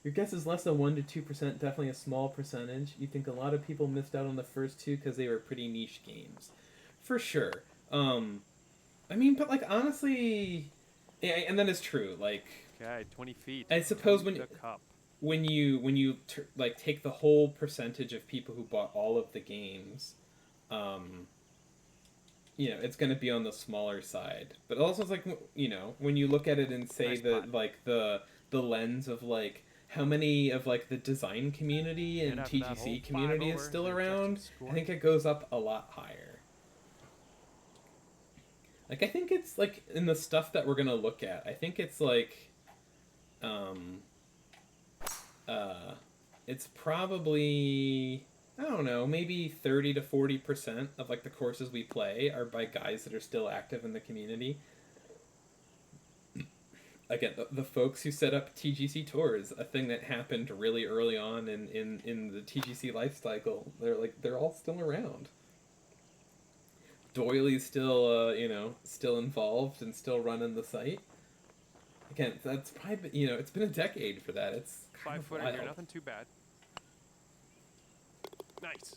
Your guess is less than 1 to 2%, definitely a small percentage. You think a lot of people missed out on the first two because they were pretty niche games, for sure. Um, I mean, but like honestly, yeah, and that is true. Like Okay, 20 feet I suppose to when the cup. when you take the whole percentage of people who bought all of the games, um, it's going to be on the smaller side. But also, it's like when you look at it and say Nice that putt. like the lens of like how many of like the design community And and after that hole, TGC 5 community is over, still your adjusted around, I score. think it goes up a lot higher. Like I think it's like in the stuff that we're gonna look at. I think it's like, um, uh, it's probably I don't know, maybe 30 to 40% of like the courses we play are by guys that are still active in the community. Again, the folks who set up TGC tours, a thing that happened really early on in the TGC life cycle. They're all still around. Doyley's still still involved and still running the site. Again, that's probably it's been a decade for that. It's kind 5 of footer here, wild. nothing too bad. Nice.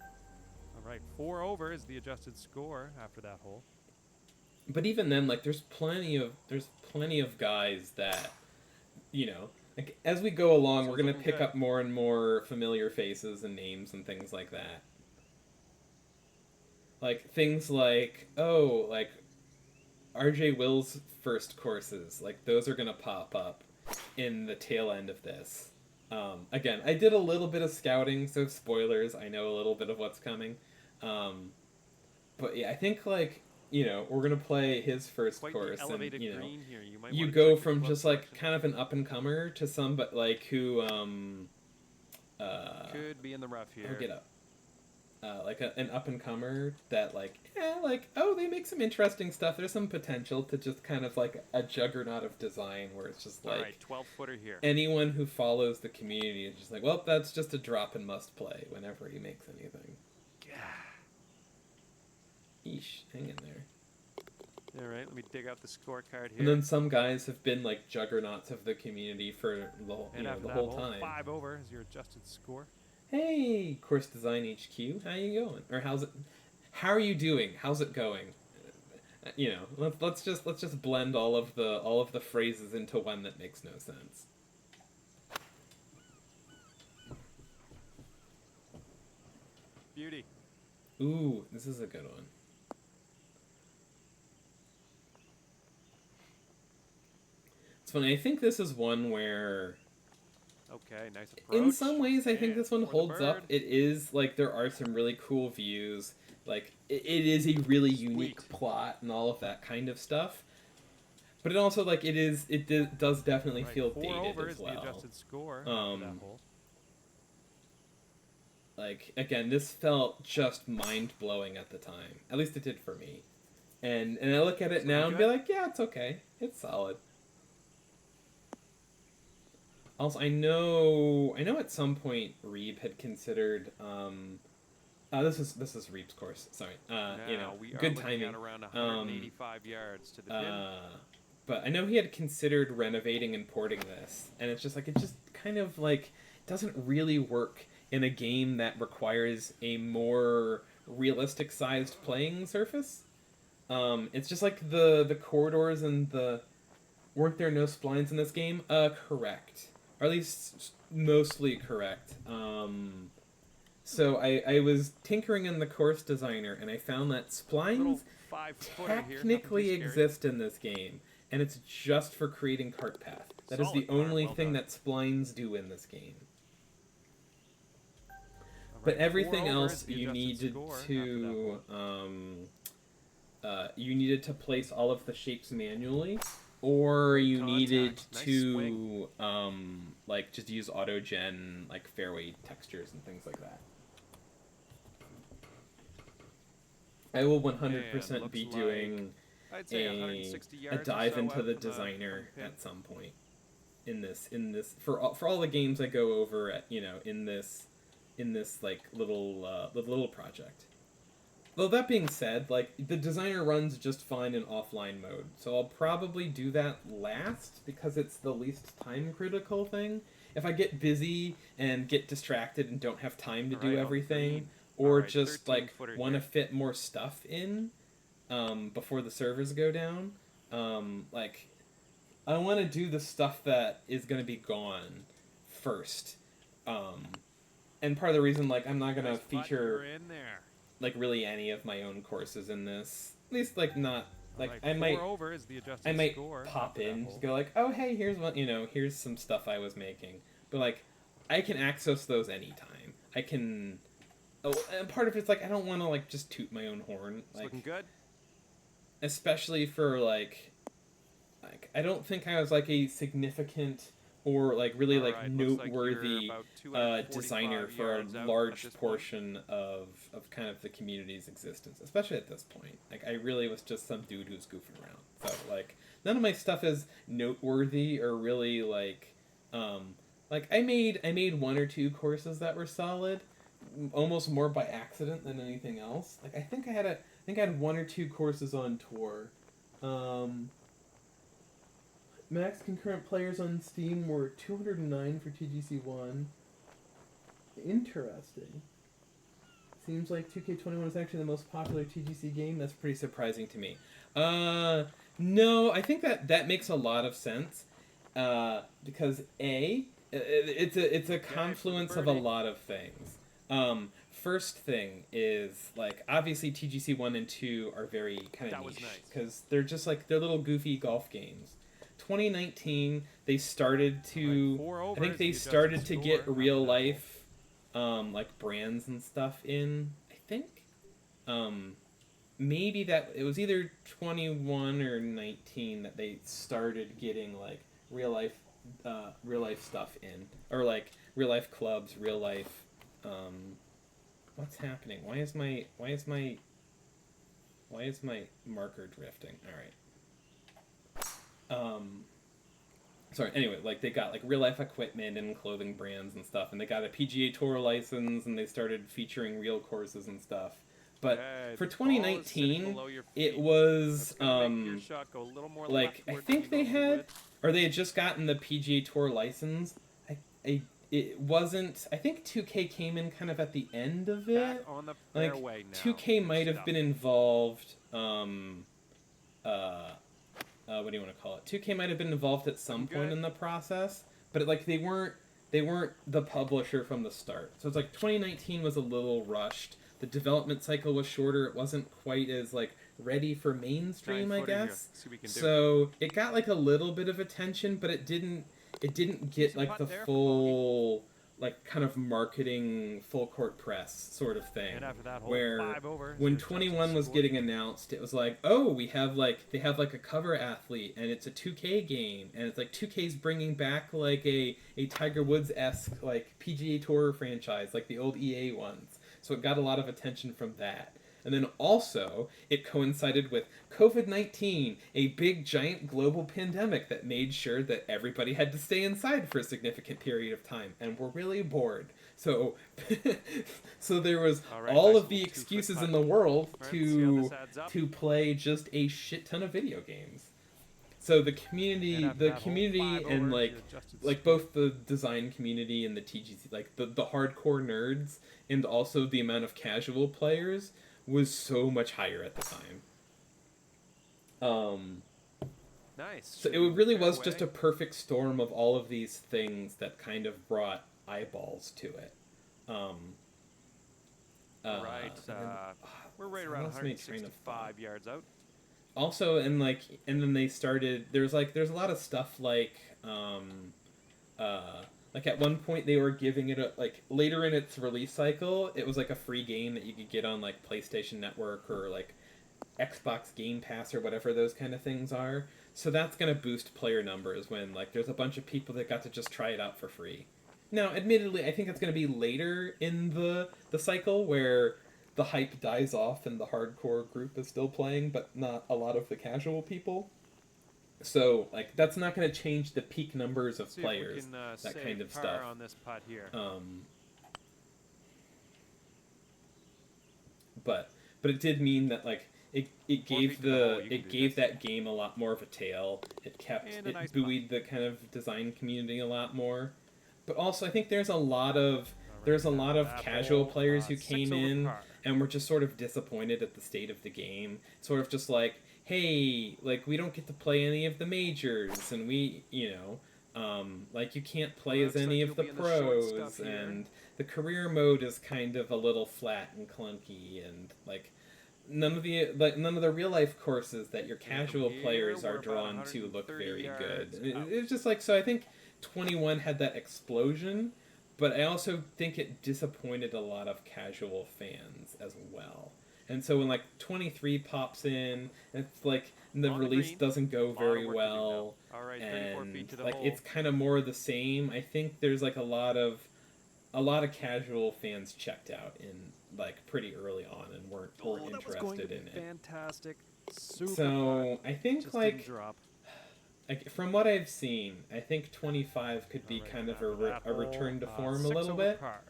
All right, 4 over is the adjusted score after that hole. But even then, like there's plenty of guys that you know Like, as we go along, This we're one's gonna looking pick good. up more and more familiar faces and names and things like that. Like things like, oh, like RJ Will's first courses, like those are gonna pop up in the tail end of this. Again, I did a little bit of scouting, so spoilers. I know a little bit of what's coming. Um, but yeah, I think like we're gonna play his first Quite the course, and elevated green here. You might you want to go check your from club just like selection. kind of an up and comer to some, but like who Could be in the rough oh, here. get up. Like an up and comer that like like oh, they make some interesting stuff. There's some potential to just kind of like a juggernaut of design where it's just All like right, 12-footer here. anyone who follows the community is just like, well, that's just a drop and must play whenever he makes anything. Eesh, hang in there. All right, let me dig out the scorecard And here. then some guys have been like juggernauts of the community for the And after the that whole hole, time. 5 over is your adjusted score. Hey, Course Design HQ, how you going? Or how's it? How are you doing? How's it going? Let's just blend all of the phrases into one that makes no sense. Beauty. Ooh, this is a good one. It's funny. I think this is one where, Okay, nice approach. in some ways, I think And this one for the holds up. bird. It is like there are some really cool views. Like it is a really unique Sweet. plot and all of that kind of stuff. But it also like does definitely Right, feel 4 dated over as is the well. adjusted score after that hole. Like again, this felt just mind blowing at the time. At least it did for me. And I look at it So now you and be good? like, yeah, it's okay. It's solid. Also, I know at some point Reeb had considered this is Reeb's course. Sorry. Now we are good looking timing. at around 185 yards to the pin. But I know he had considered renovating and porting this, and it's just like it just kind of like doesn't really work in a game that requires a more realistic sized playing surface. It's just like the corridors and the weren't there no splines in this game? Correct, or at least mostly correct. So I was tinkering in the course designer, and I found that Little splines 5-footer here. Nothing technically too scary. exist in this game, and it's just for creating cart path. That is the Solid par, only well thing done. that splines do in this game. All But right, everything 4 over is else the you adjusted needed score after that to hole. you needed to place all of the shapes manually, or Great you contact. needed Nice to swing. like just use auto gen like fairway textures and things like that. I will 100% And be looks doing I'd say 160 a yards dive or so into out the from designer the pin. at some point in this for all the games I go over at in this like little project. Though that being said, like the designer runs just fine in offline mode, so I'll probably do that last because it's the least time critical thing. If I get busy and get distracted and don't have time to All do right, on the everything, green. or All right, just like 13-footer want to here. fit more stuff in before the servers go down, like I want to do the stuff that is going to be gone first. Um, and part of the reason, like, I'm not going to Nice putt. feature You're in there. like really any of my own courses in this. At least like not All like right, I 4 might over is the I adjusted might score pop after that in hole. just go like, oh hey, here's what here's some stuff I was making. But like I can access those anytime. I can. Oh, and part of it's like I don't want to like just toot my own horn. It's Like looking good. especially for like I don't think I was like a significant or like really All like right, looks like you're noteworthy about 245 designer for a yards out at large this point. portion of kind of the community's existence, especially at this point. Like I really was just some dude who's goofing around. So like none of my stuff is noteworthy or really like I made one or two courses that were solid, almost more by accident than anything else. Like I think I had one or two courses on tour. Max concurrent players on Steam were 209 for TGC 1. Interesting. Seems like 2K21 is actually the most popular TGC game. That's pretty surprising to me. No, I think that makes a lot of sense. Because it's a Okay, for the confluence of a birdie. lot of things. First thing is like obviously TGC 1 and 2 are very kind of That was niche nice. because they're just like they're little goofy golf games. 2019 they started All right, to 4 I think over is they the adjusted started to get score after real that hole. life like brands and stuff in. I think um, maybe that it was either 21 or 19 that they started getting like real life stuff in or like real life clubs, real life what's happening? Why is my marker drifting? All right. Sorry. Anyway, like they got like real life equipment and clothing brands and stuff, and they got a PGA Tour license, and they started featuring real courses and stuff. But Okay, for the ball is sitting 2019, below your it feet. was That's going to make your shot go a little more like I leftward than you think they normally had, would. or they had just gotten the PGA Tour license. I it wasn't. I think 2K came in kind of at the end of Back it. on the Like fairway now. 2K Good might have stuff. been involved. Uh, what do you want to call it? 2K might have been involved at some Looking point good. in the process, but like they weren't the publisher from the start. So it's like 2019 was a little rushed. The development cycle was shorter. It wasn't quite as like ready for 9 mainstream, I footer here. guess. See what we can do. So it got like a little bit of attention, but it didn't get Decent like putt the there for bogey. full like kind of marketing full court press sort of thing And after that hole, where 5 over is when your adjusted 21 was score. getting announced it was like, oh, they have like a cover athlete and it's a 2K game and it's like 2K's bringing back like a Tiger Woods-esque like PGA Tour franchise like the old EA ones, so it got a lot of attention from that. And then also, it coincided with COVID 19, a big, giant global pandemic that made sure that everybody had to stay inside for a significant period of time and were really bored. So, so there was All right, all nice of little the 2-foot excuses putt. in the world All right, let's see how this to adds up. play just a shit ton of video games. So And after the that hole, 5 community, and over is your adjusted like score. both the design community and the TGC, like the hardcore nerds, and also the amount of casual players was so much higher at the time. Um, Nice. so it Shooting really was just fairway. a perfect storm of all of these things that kind of brought eyeballs to it. Um, Right. and then, We're right I around lost my train of thought. 165 yards out. Also, and then they started. There's a lot of stuff like at one point they were giving it a like later in its release cycle it was like a free game that you could get on like PlayStation Network or like Xbox Game Pass or whatever those kind of things are. So that's gonna boost player numbers when like there's a bunch of people that got to just try it out for free. Now, admittedly, I think it's gonna be later in the cycle where the hype dies off and the hardcore group is still playing, but not a lot of the casual people. So like that's not gonna change the peak numbers Let's of see if we players, can that save kind of par stuff. on this putt here. Um, but it did mean that like it 4 feet gave to the hole. You can it do gave this. that game a lot more of a tail. And a nice It putt. buoyed the kind of design community a lot more. But also I think there's a lot All right, a lot after of that casual hole, players who 6 came over in par. and were just sort of disappointed at the state of the game. Sort of just like, hey, like we don't get to play any of the majors, and we, like you can't play as Looks any like of you'll the be in the short pros, stuff here. and the career mode is kind of a little flat and clunky, and like none of the real life courses that your And from casual here, players are we're about drawn to look 130 very good. yards out. It's just like, so I think 21 had that explosion, but I also think it disappointed a lot of casual fans as well. And so when like 23 pops in, it's like the On the release green. doesn't go Lot of very work to do now. well, All right, 34 feet and to the like hole. it's kind of more of the same. I think there's like a lot of casual fans checked out in like pretty early on and weren't That was going to interested be in it. fantastic. Super So I think Just didn't like drop. from what I've seen, I think 25 could be All right, kind of after that a hole, return to form a 6 little over bit. par.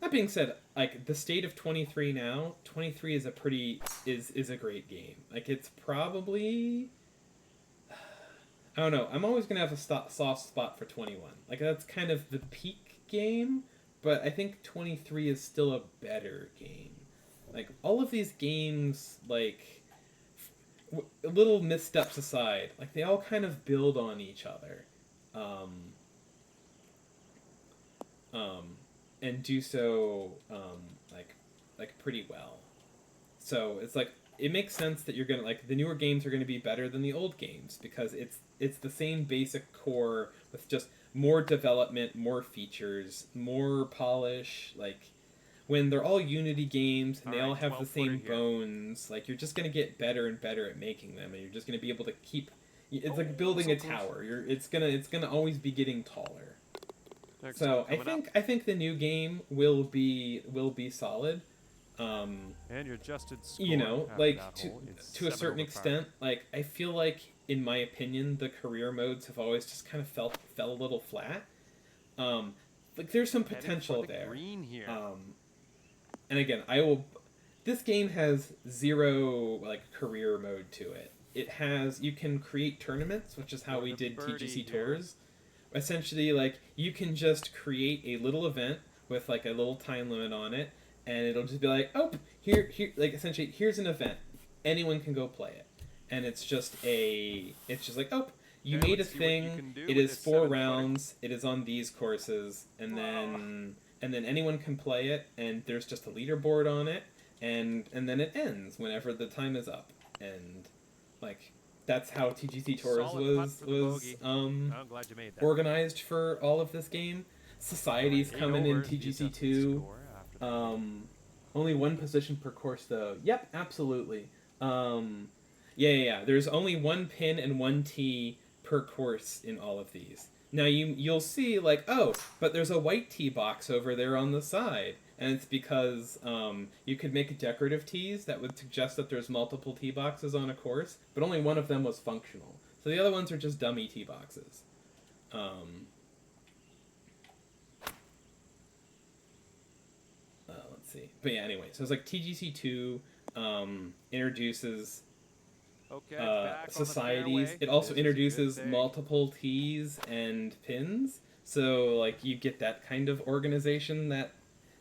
That being said, like the state of 23 now, 23 is a great game. Like it's probably, I don't know. I'm always gonna have a soft spot for 21. Like that's kind of the peak game, but I think 23 is still a better game. Like all of these games, like little missteps aside, like they all kind of build on each other, um, um, and do so like pretty well. So it's like it makes sense that you're gonna like the newer games are gonna be better than the old games because it's the same basic core with just more development, more features, more polish. Like when they're all Unity games and All they right, all have the 12 footer same here. bones, like you're just gonna get better and better at making them, and you're just gonna be able to keep. It's Oh, like building so a close. tower. It's gonna always be getting taller. Next So one I coming up. think I think the new game will be solid. And your adjusted You score know, after like that hole is to a 7 certain over par. extent, like I feel like in my opinion, the career modes have always just kind of fell a little flat. Um, like there's some Headed for potential the there. green here. And again, I will. This game has zero like career mode to it. It has you can create tournaments, which is how For we the did birdie TGC here. tours. Essentially, like you can just create a little event with like a little time limit on it, and it'll just be like, oh, here, like essentially, here's an event. Anyone can go play it, and it's just like, oh, you Okay, made a let's see what you thing. can do It with is this 4 7-footer. rounds. It is on these courses, and then anyone can play it, and there's just a leaderboard on it, and then it ends whenever the time is up, and like that's how TGC Tours Solid putt was for the was bogey. I'm glad you made that. organized for all of this game. All right, Society's 8 coming in over is the TGC adjusted two. score after the hole. Only one position per course though. Yep, absolutely. Yeah. There's only one pin and one tee per course in all of these. Now you'll see like, oh, but there's a white tee box over there on the side, and it's because you could make decorative tees that would suggest that there's multiple tee boxes on a course, but only one of them was functional. So the other ones are just dummy tee boxes. Um, let's see, but yeah, anyway, so it's like TGC two introduces Okay, back on the societies. fairway. It also This is a good introduces thing. multiple tees and pins. So like you get that kind of organization that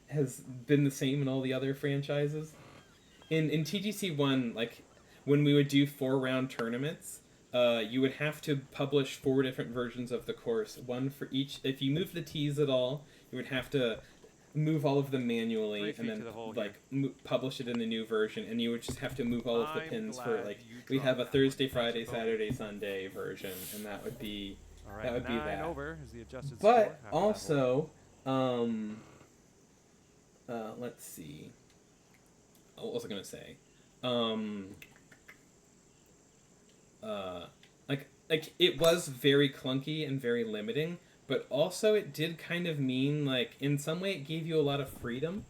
has been the same in all the other franchises. In TGC one, like when we would do 4 round tournaments, you would have to publish 4 different versions of the course, one for each. If you move the tees at all, you would have to move all of them 3 manually and feet to then the hole here. like publish it in a new version, and you would just have to move all of the I'm pins for glad like you we'd have a dropped that one. Thursday, That's your Friday, bogey. Saturday, Sunday version, and that would be All that right, would be 9 that. over is the adjusted score But after that hole. also, let's see. What was I gonna say? Um, like it was very clunky and very limiting, but also it did kind of mean like in some way it gave you a lot of freedom.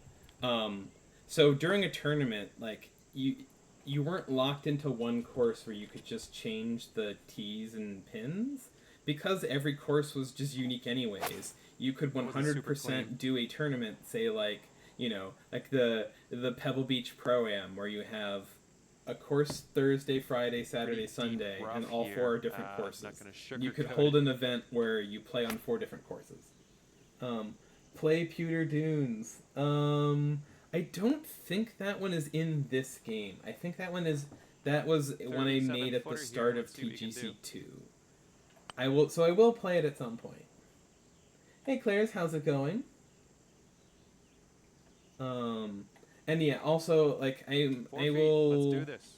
So during a tournament, like you weren't locked into one course where you could just change the tees and pins because every course was just unique anyways. You could That was a super clean. 100% do a tournament, say like like the Pebble Beach Pro Am where you have a course Thursday, Friday, Saturday, Pretty deep Sunday, rough and all here. 4 are different Not courses. gonna You could sugarcoat hold it. an event where you play on 4 different courses. Play Pewter Dunes. I don't think that one is in this game. I think that was one I made at the 37-footer start here. of Let's see what you can do. TGC two. I will play it at some point. Hey Claire's, how's it going? Um, and yeah, also like 4 I feet. will Let's do this.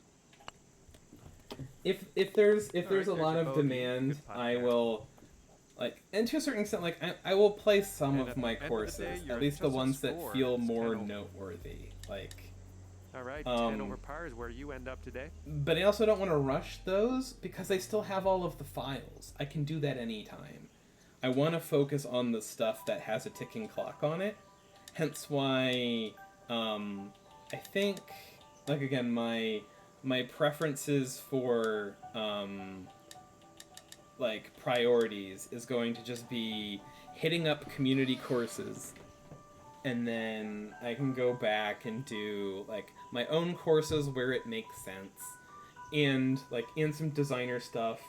if there's a All right, lot there's of your bogey. demand, Good putt I there. will like and to a certain extent like I will play some And of at my the end of the courses, day, your at least the adjusted ones that score feel is more 10 over. noteworthy. Like All right, 10 over um par is where you end up today. but I also don't want to rush those because I still have all of the files. I can do that anytime. I want to focus on the stuff that has a ticking clock on it. Hence why I think like again my preferences for like priorities is going to just be hitting up community courses, and then I can go back and do like my own courses where it makes sense, and some designer stuff,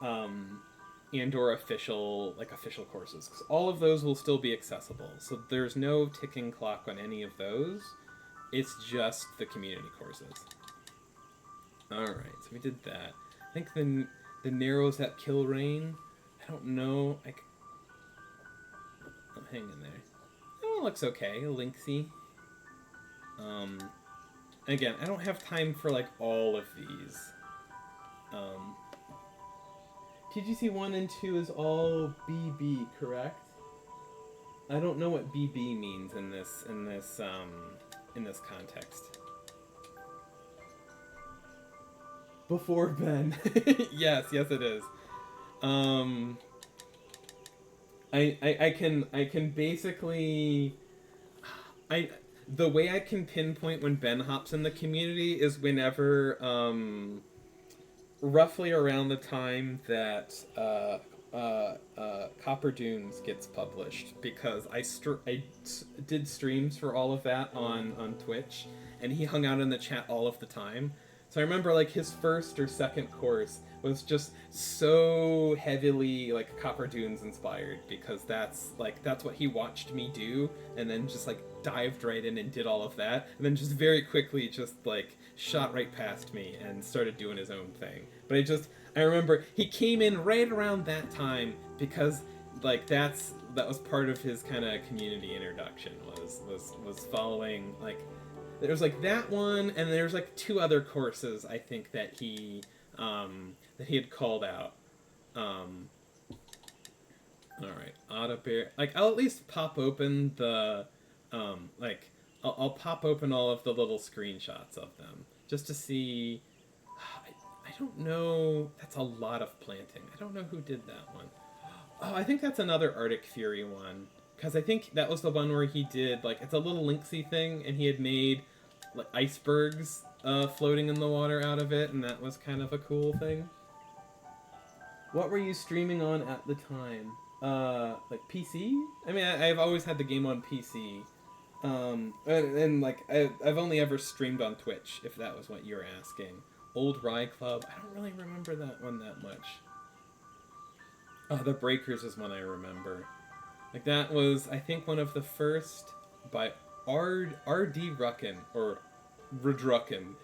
um and or official courses, because all of those will still be accessible, so there's no ticking clock on any of those. It's just the community courses. All right, so we did that. I think the narrows that kill rain. I don't know. Oh, hang in there. Oh, it looks okay. Lengthy. Um, again, I don't have time for like all of these. Um, TGC 1 and 2 is all BB, correct? I don't know what BB means in this context. Before Ben. Yes, it is. Um, I can basically I the way I can pinpoint when Ben hops in the community is whenever roughly around the time that Copper Dunes gets published, because I did streams for all of that on Twitch, and he hung out in the chat all of the time. So I remember like his first or second course was just so heavily like Copper Dunes inspired, because that's what he watched me do, and then just like dived right in and did all of that, and then just very quickly just like shot right past me and started doing his own thing. But I remember he came in right around that time, because like that was part of his kind of community introduction, was following like there was like that one, and there's like two other courses I think that he had called out. All right, Auto Bear. Like I'll at least pop open the like I'll pop open all of the little screenshots of them just to see. I don't know. That's a lot of planting. I don't know who did that one. Oh, I think that's another Arctic Fury one, because I think that was the one where he did like it's a little lynxy thing, and he had made like icebergs floating in the water out of it, and that was kind of a cool thing. What were you streaming on at the time? Like PC? I mean, I've always had the game on PC. And like I've only ever streamed on Twitch, if that was what you were asking. Old Rye Club. I don't really remember that one that much. Oh, the Breakers is one I remember. Like that was, I think, one of the first by R.D. Ruckin or Rudruckin.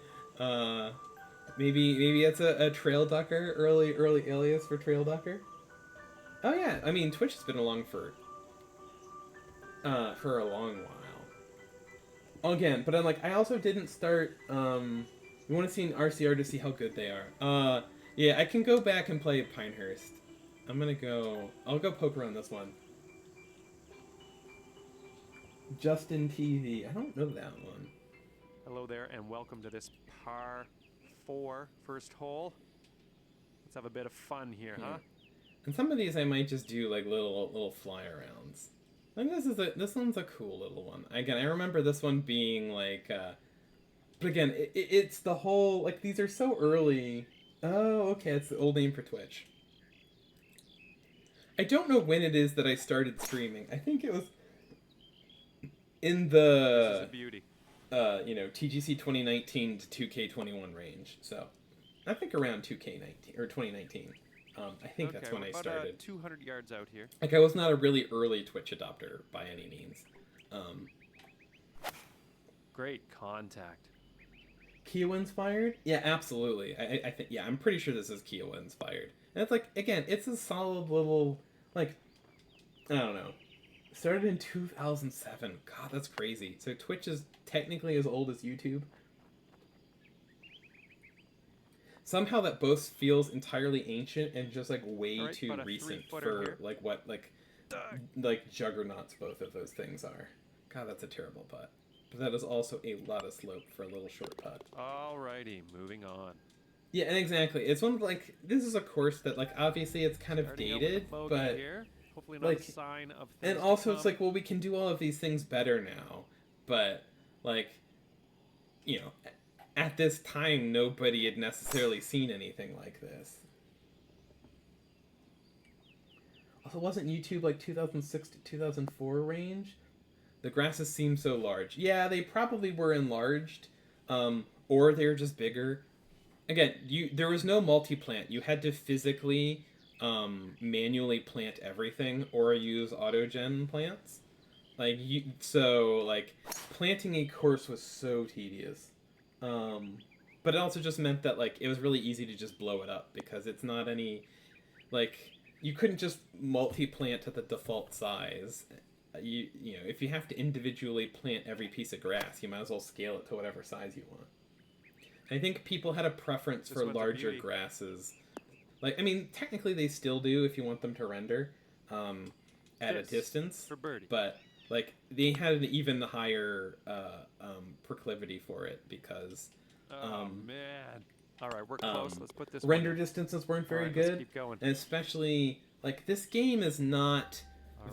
Maybe it's a Trail Ducker, early alias for Trail Ducker. Oh yeah, I mean Twitch has been along for a long while. Again, but I'm like I also didn't start. You want to see an RCR to see how good they are. Yeah, I can go back and play Pinehurst. I'll go poke around this one. Justin TV. I don't know that one. Hello there, and welcome to this par 4 first hole. Let's have a bit of fun here, huh? And some of these I might just do like little fly arounds. Like this one's a cool little one. Again, I remember this one being like, but again, it's the whole like these are so early. Oh, okay, it's the old name for Twitch. I don't know when it is that I started streaming. I think it was in the This is a beauty. TGC 2019 to 2K21 range. So I think around 2K19 or 2019. I think that's when I started. 200 yards out here. Like I was not a really early Twitch adopter by any means. Great contact. Kiowa inspired? Yeah, absolutely. I think I'm pretty sure this is Kiowa inspired. And it's like again, it's a solid little like I don't know. Started in 2007. God, that's crazy. So Twitch is technically as old as YouTube. Somehow that both feels entirely ancient and just like way too recent for here. Like what like juggernauts both of those things are. God, that's a terrible putt. But that is also a lot of slope for a little short putt. Alrighty, moving on. Yeah, and exactly. It's one of like this is a course that like obviously it's kind of dated, but here. Hopefully not like a sign of and also it's like, well, we can do all of these things better now, but like at this time nobody had necessarily seen anything like this. Also, wasn't YouTube like 2006 to 2004 range? The grasses seem so large. Yeah, they probably were enlarged, or they were just bigger. Again, there was no multi-plant. You had to physically manually plant everything or use autogen plants. Like planting a course was so tedious. but it also just meant that like it was really easy to just blow it up because it's not any like you couldn't just multi-plant at the default size. You know, if you have to individually plant every piece of grass, you might as well scale it to whatever size you want. I think people had a preference for larger grasses. Like, I mean, technically they still do if you want them to render at a distance. For birdie. But, like, they had an even higher proclivity for it because... man. All right, we're close. Let's put this render distances weren't very good. Let's keep going. And especially, like, this game is not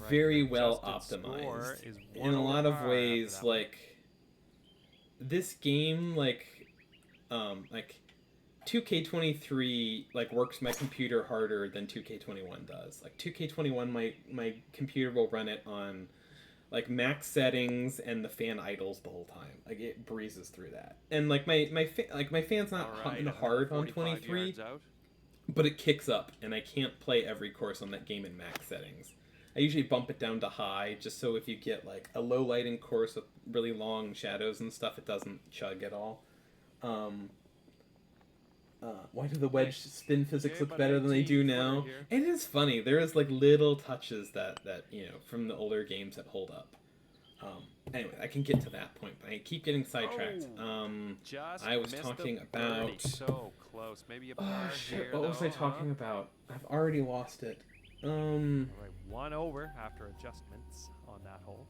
very well optimized. In a lot of ways, like, this game, like 2K23 like works my computer harder than 2K21 does. Like 2K21, my computer will run it on like max settings and the fan idles the whole time. Like it breezes through that. And like my fan's not hard on 23, but it kicks up, and I can't play every course on that game in max settings. I usually bump it down to high, just so if you get like a low lighting course with really long shadows and stuff, it doesn't chug at all. Why do the wedge spin physics look better than they do now? It is funny. There is like little touches that you know from the older games that hold up. Anyway, I can get to that point, but I keep getting sidetracked. I was talking about. So close. Maybe a par shit! What was I talking about? I've already lost it. All right, 1 over after adjustments on that hole.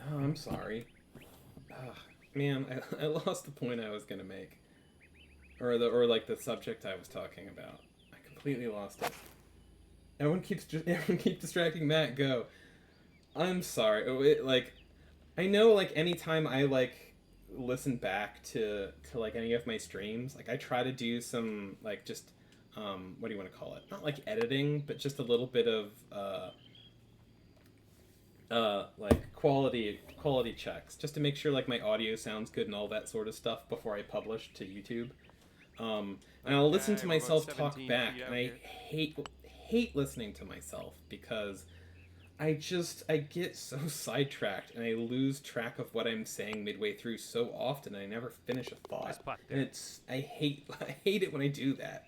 Oh, I'm sorry. Man, I lost the point I was gonna make, or like the subject I was talking about. I completely lost it. Everyone keeps distracting Matt. Go. I'm sorry. I know like anytime I like listen back to like any of my streams, like I try to do some like just what do you want to call it? Not like editing, but just a little bit of like quality checks, just to make sure like my audio sounds good and all that sort of stuff before I publish to YouTube. And I'll listen to myself talk back, and I hate listening to myself because I get so sidetracked and I lose track of what I'm saying midway through so often. I never finish a thought, and I hate it when I do that.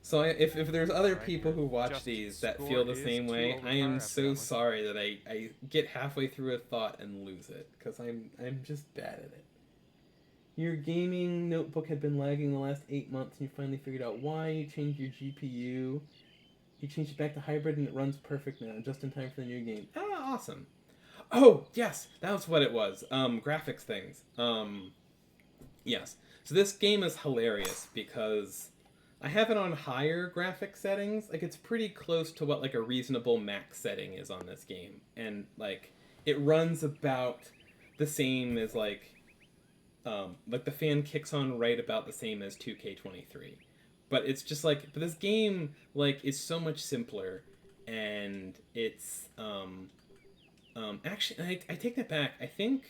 So if there's other people who watch these that feel the same way, I am so sorry that I get halfway through a thought and lose it, because I'm just bad at it. Your gaming notebook had been lagging the last 8 months, and you finally figured out why. You changed your GPU. You changed it back to hybrid, and it runs perfect now, just in time for the new game. Oh, awesome. Oh, yes, that was what it was. Graphics things. Yes. So this game is hilarious because I have it on higher graphic settings. Like, it's pretty close to what, like, a reasonable max setting is on this game. And, like, it runs about the same as, like the fan kicks on right about the same as 2K23. But it's just, like, but this game, like, is so much simpler. And it's, actually, I take that back. I think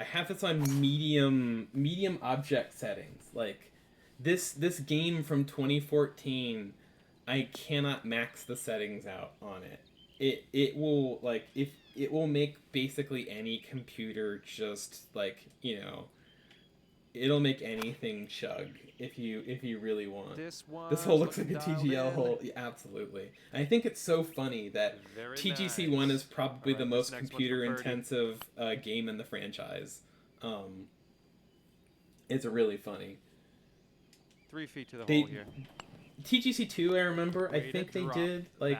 I have this on medium object settings. Like, this game from 2014, I cannot max the settings out on it. It will, like, if it will make basically any computer just, like, you know, it'll make anything chug if you really want. This hole looks like a TGL hole. Yeah, absolutely. And I think it's so funny that TGC 1 is probably the most computer intensive game in the franchise. It's really funny. 3 feet to the hole here. TGC 2, I remember, I think they did, like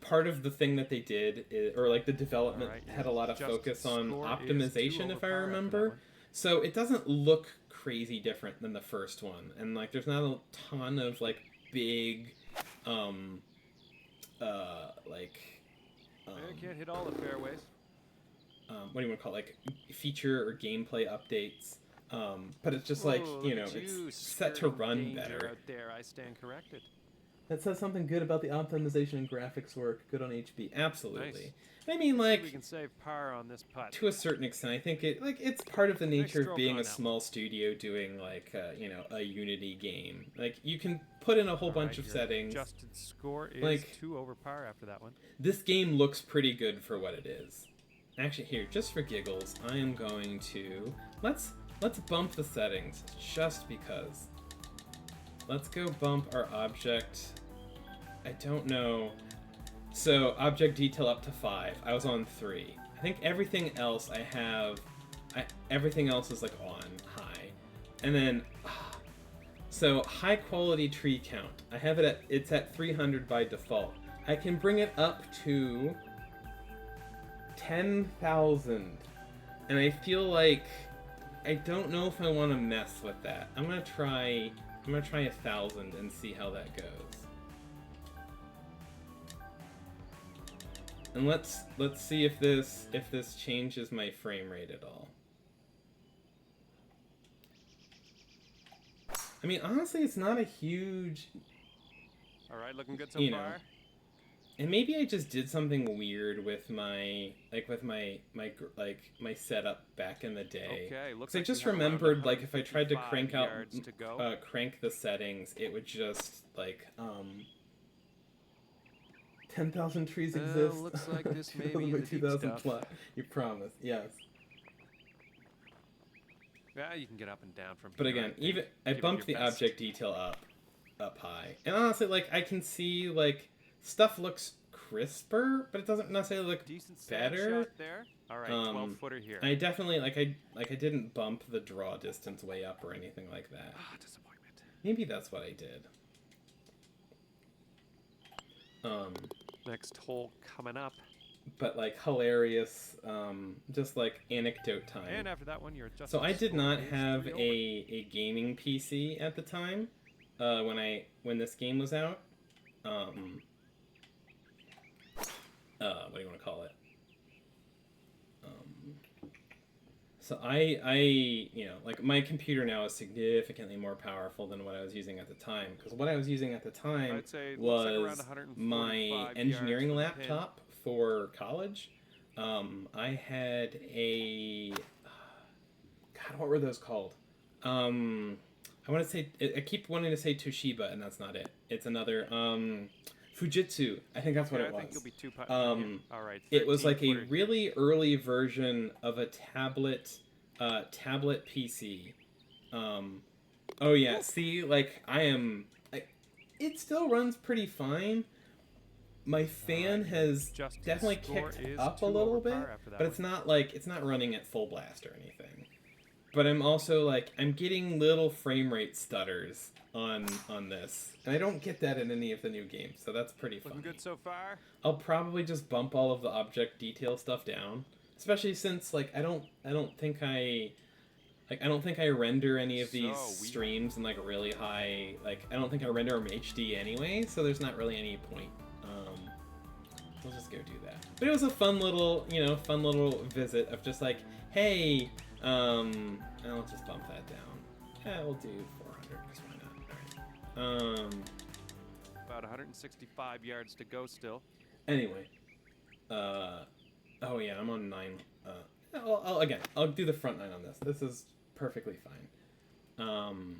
part of the thing that they did, or like the development had a lot of focus on optimization, if I remember. So it doesn't look crazy different than the first one. And like there's not a ton of like big, I can't hit all the fairways. What do you want to call it? Like feature or gameplay updates. But it's just like, you know, it's set to run better. Out there, I stand corrected. That says something good about the optimization and graphics work. Good on HB. Absolutely. Nice. I mean, like, we can save par on this putt. To a certain extent, I think it's part of the nature of being a small studio doing like you know, a Unity game. Like you can put in a whole bunch of settings. Adjusted score is like 2 over par after that one. This game looks pretty good for what it is. Actually, here, just for giggles, I am going to let's let's bump the settings just because. Let's go bump our object. I don't know. So object detail up to 5. I was on 3. I think everything else I have, everything else is like on high, and then so high quality tree count. I have it at, it's at 300 by default. I can bring it up to 10,000, and I feel like I don't know if I want to mess with that. I'm gonna try 1,000 and see how that goes. And let's see if this changes my frame rate at all. I mean, honestly, it's not a huge. All right, looking good so You know. far. And maybe I just did something weird with my my setup back in the day. Okay, looks So I like just we have around remembered like if I tried to 155 crank out yards to go. crank the settings, it would just like 10,000 trees exist. Looks like this may be in the deep 2,000 stuff. plus. You promise, yes. Yeah, you can get up and down from But here, again, I think. even I Give it bumped your the best. object detail up high, and honestly, like I can see like stuff looks crisper, but it doesn't necessarily look Decent better. shot there. All right, 12-footer here. I definitely I didn't bump the draw distance way up or anything like that. Ah, disappointment. Maybe that's what I did. Next hole coming up. But like hilarious, just like anecdote time. And after that one, you're just. So I did not have a gaming PC at the time when this game was out. What do you want to call it? So I you know, like my computer now is significantly more powerful than what I was using at the time, because what I was using at the time I'd say it looks like around was 145 my yards engineering from the pin. laptop for college. I had a God, what were those called? I want to say I keep wanting to say Toshiba, and that's not it. It's another Fujitsu. I think that's what Okay, it I think was. you'll be two putting from here. All right. It was like a 13-footer here. really early version of a tablet PC. Oh yeah, see, like I am, like, it still runs pretty fine. My fan has Justin's definitely score kicked is up a 2 little over bit, par after that but it's one. not like it's not running at full blast or anything. But I'm also like I'm getting little frame rate stutters on this, and I don't get that in any of the new games, so that's pretty fun. Looking good so far. I'll probably just bump all of the object detail stuff down, especially since like I don't think I render any of these So we- streams in like really high, like I don't think I render them HD anyway, so there's not really any point. We'll just go do that. But it was a fun little visit of just like, hey, and I'll just bump that down. Yeah, we'll do 400 because why not? All right. About 165 yards to go still. Anyway, oh yeah, I'm on 9. I'll do the front 9 on this. This is perfectly fine.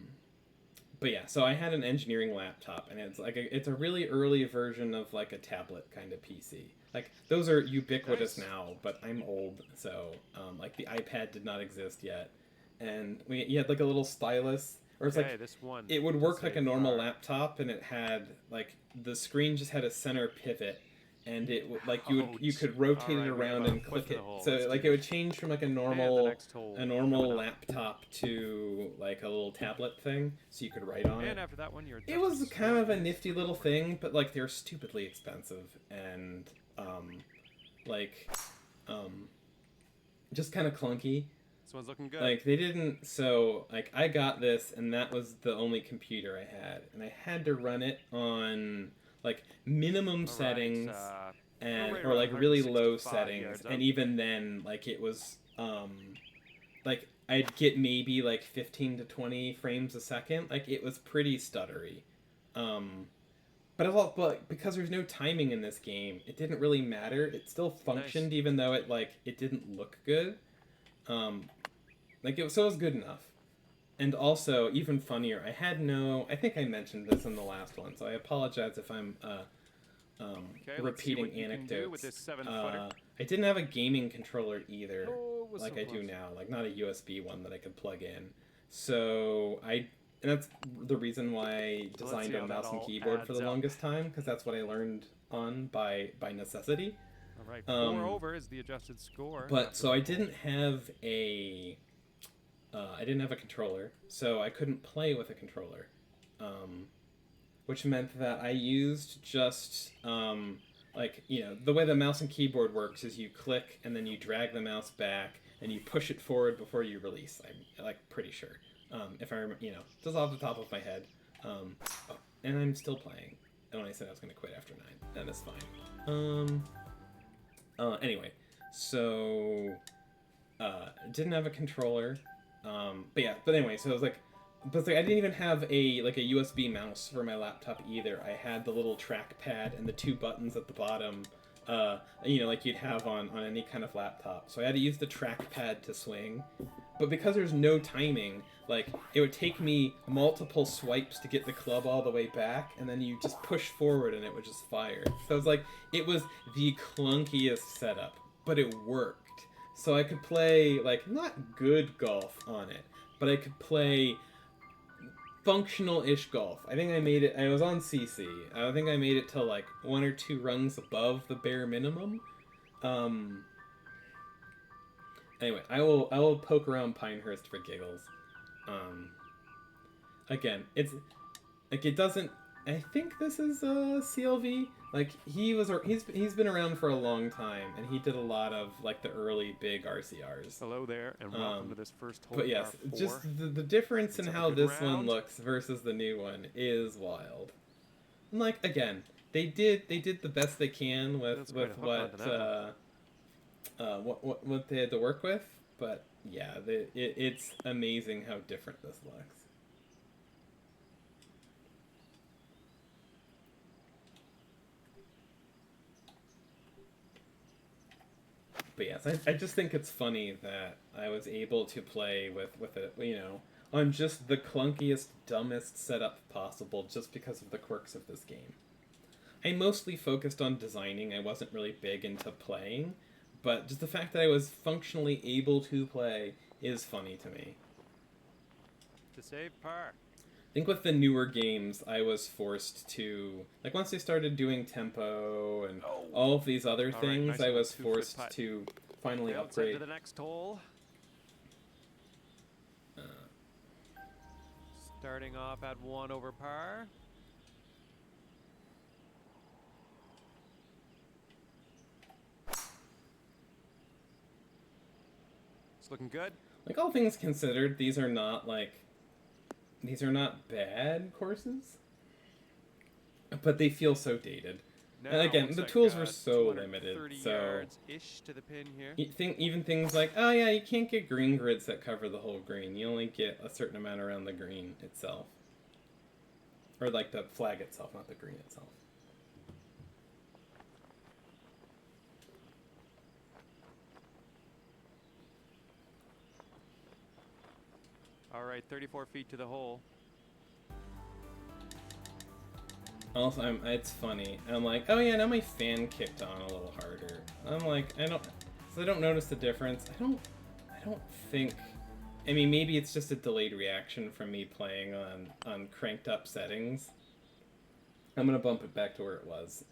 But yeah, so I had an engineering laptop, and it's like it's a really early version of like a tablet kind of PC. Like those are ubiquitous Nice. now, but I'm old, so like the iPad did not exist yet, and you had like a little stylus, or it's Okay, like this one. it would to work like say a normal far. laptop, and it had like the screen just had a center pivot, and it would like you Ouch. could rotate Alright, it we have around a and foot click in it, the hole. so Let's like do it would this. change from like a And the normal next hole coming up. laptop to like a little tablet thing, so you could write on it. And after that one, you're. It was kind of a nifty little thing, but like they're stupidly expensive and just kind of clunky. This one's looking good. Like they didn't. So like I got this, and that was the only computer I had, and I had to run it on like minimum All right, settings and right or around like really low 165 settings, yards up. and even then like it was like I'd get maybe like 15 to 20 frames a second. Like it was pretty stuttery. But because there's no timing in this game, it didn't really matter. It still functioned even though it didn't look good. So it was good enough. And also, even funnier, I think I mentioned this in the last one, so I apologize if I'm Okay, let's see repeating what you can do with anecdotes. this 7-footer. I didn't have a gaming controller either, Oh, it was like so I do close. now, like not a USB one that I could plug in. So and that's the reason why I So let's see designed a how that mouse and all keyboard for adds the up. longest time, because that's what I learned on by necessity. All right, 4 Um, over is the adjusted score but after so one I hole. didn't have I didn't have a controller, so I couldn't play with a controller, um, which meant that I used just like the way the mouse and keyboard works is you click and then you drag the mouse back and you push it forward before you release. I'm like pretty sure, if I remember, just off the top of my head. Oh, and I'm still playing. And when I said I was going to quit after 9, and that's fine. Anyway, so didn't have a controller. But anyway, so it was like, but it's like I didn't even have a USB mouse for my laptop either. I had the little trackpad and the 2 buttons at the bottom, like you'd have on any kind of laptop. So I had to use the trackpad to swing. But because there's no timing, like it would take me multiple swipes to get the club all the way back, and then you just push forward and it would just fire. So it was the clunkiest setup, but it worked. So I could play like not good golf on it, but I could play functional-ish golf. I think I made it. I was on CC. I think I made it to like 1 or 2 rungs above the bare minimum. Um. Anyway, I will poke around Pinehurst for giggles. Um. Again, it's like it doesn't. I think this is CLV. Like he's been around for a long time, and he did a lot of like the early big RCRs. Hello there, and welcome to this first hole. But yes, par 4. just the difference in Let's have a how good this one round. looks versus the new one is wild. And like again, they did the best they can That's quite a hook onto that one. what they had to work with. But yeah, it's amazing how different this looks. But yes, I just think it's funny that I was able to play with it, on just the clunkiest, dumbest setup possible, just because of the quirks of this game. I mostly focused on designing. I wasn't really big into playing, but just the fact that I was functionally able to play is funny to me. To save par. I think with the newer games, I was forced to like once they started doing tempo and all of these other All right, things, nice I little was 2-foot forced putt. to finally Okay, let's head upgrade. to the next hole. Starting off at 1 over par. It's looking good. Like all things considered, these are not bad courses, but they feel so dated. Now, And again, looks the like, tools were so 230 limited. So yards-ish to the pin here. even things like, oh yeah, you can't get green grids that cover the whole green. You only get a certain amount around the green itself, or like the flag itself, not the green itself. All right, 34 feet to the hole. Also, it's funny. I'm like, oh yeah, now my fan kicked on a little harder. I'm like, I don't notice the difference. I don't think. I mean, maybe it's just a delayed reaction from me playing on cranked up settings. I'm gonna bump it back to where it was.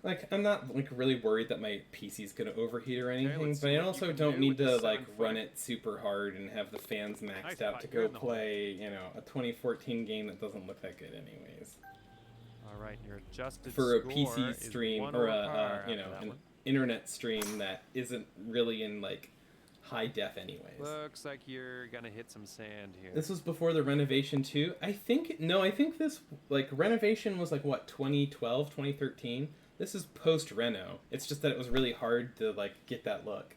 Like, I'm not like really worried that my PC's gonna overheat or anything, let's but see I what you also can don't do need with to this like 7-footer. run it super hard and have the fans maxed Nice out putt, to you're go in the hole. play, a 2014 game that doesn't look that good anyways. All right, your adjusted For a score PC is stream 1 or over par after that an one. internet stream that isn't really in like high def anyways. Looks like you're gonna hit some sand here. This was before the renovation too. I think this like renovation was like what 2012, 2013. This is post reno. It's just that it was really hard to like get that look.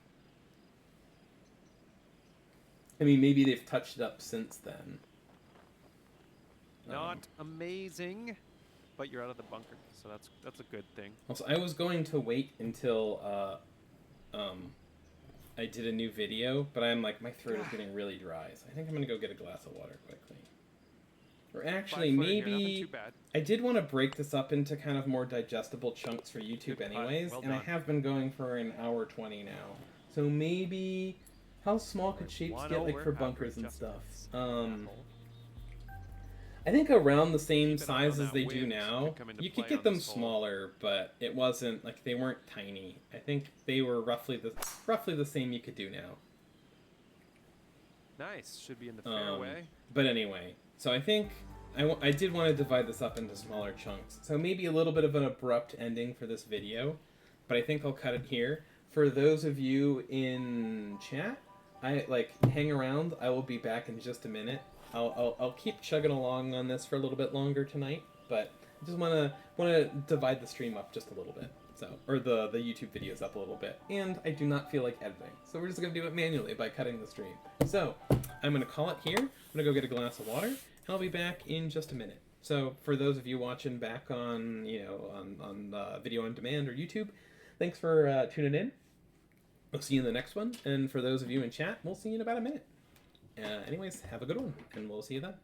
I mean, maybe they've touched it up since then. Not amazing, but you're out of the bunker, so that's a good thing. Also, I was going to wait until I did a new video, but I'm like my throat is getting really dry, so I think I'm gonna go get a glass of water quickly. Or actually, 5 footing here, nothing maybe too bad. I did want to break this up into kind of more digestible chunks for YouTube Good putt. anyways, Well and I done. have been going for an hour 20 now. So maybe how small could shapes One get like over for after bunkers and stuff? adjustments on that hole. I think around the same Keep an eye on size as that they do wind. now. Could come into You could play get on them this hole. smaller, but it wasn't like they weren't tiny. I think they were roughly the same you could do now. Nice. Should be in the fairway. But anyway, so I think I did want to divide this up into smaller chunks. So maybe a little bit of an abrupt ending for this video, but I think I'll cut it here. For those of you in chat, hang around. I will be back in just a minute. I'll keep chugging along on this for a little bit longer tonight, but I just wanna divide the stream up just a little bit. So, or the YouTube videos up a little bit. And I do not feel like editing. So we're just going to do it manually by cutting the stream. So, I'm going to call it here. I'm going to go get a glass of water. And I'll be back in just a minute. So, for those of you watching back on, on video on demand or YouTube, thanks for tuning in. We'll see you in the next one. And for those of you in chat, we'll see you in about a minute. Anyways, have a good one. And we'll see you then.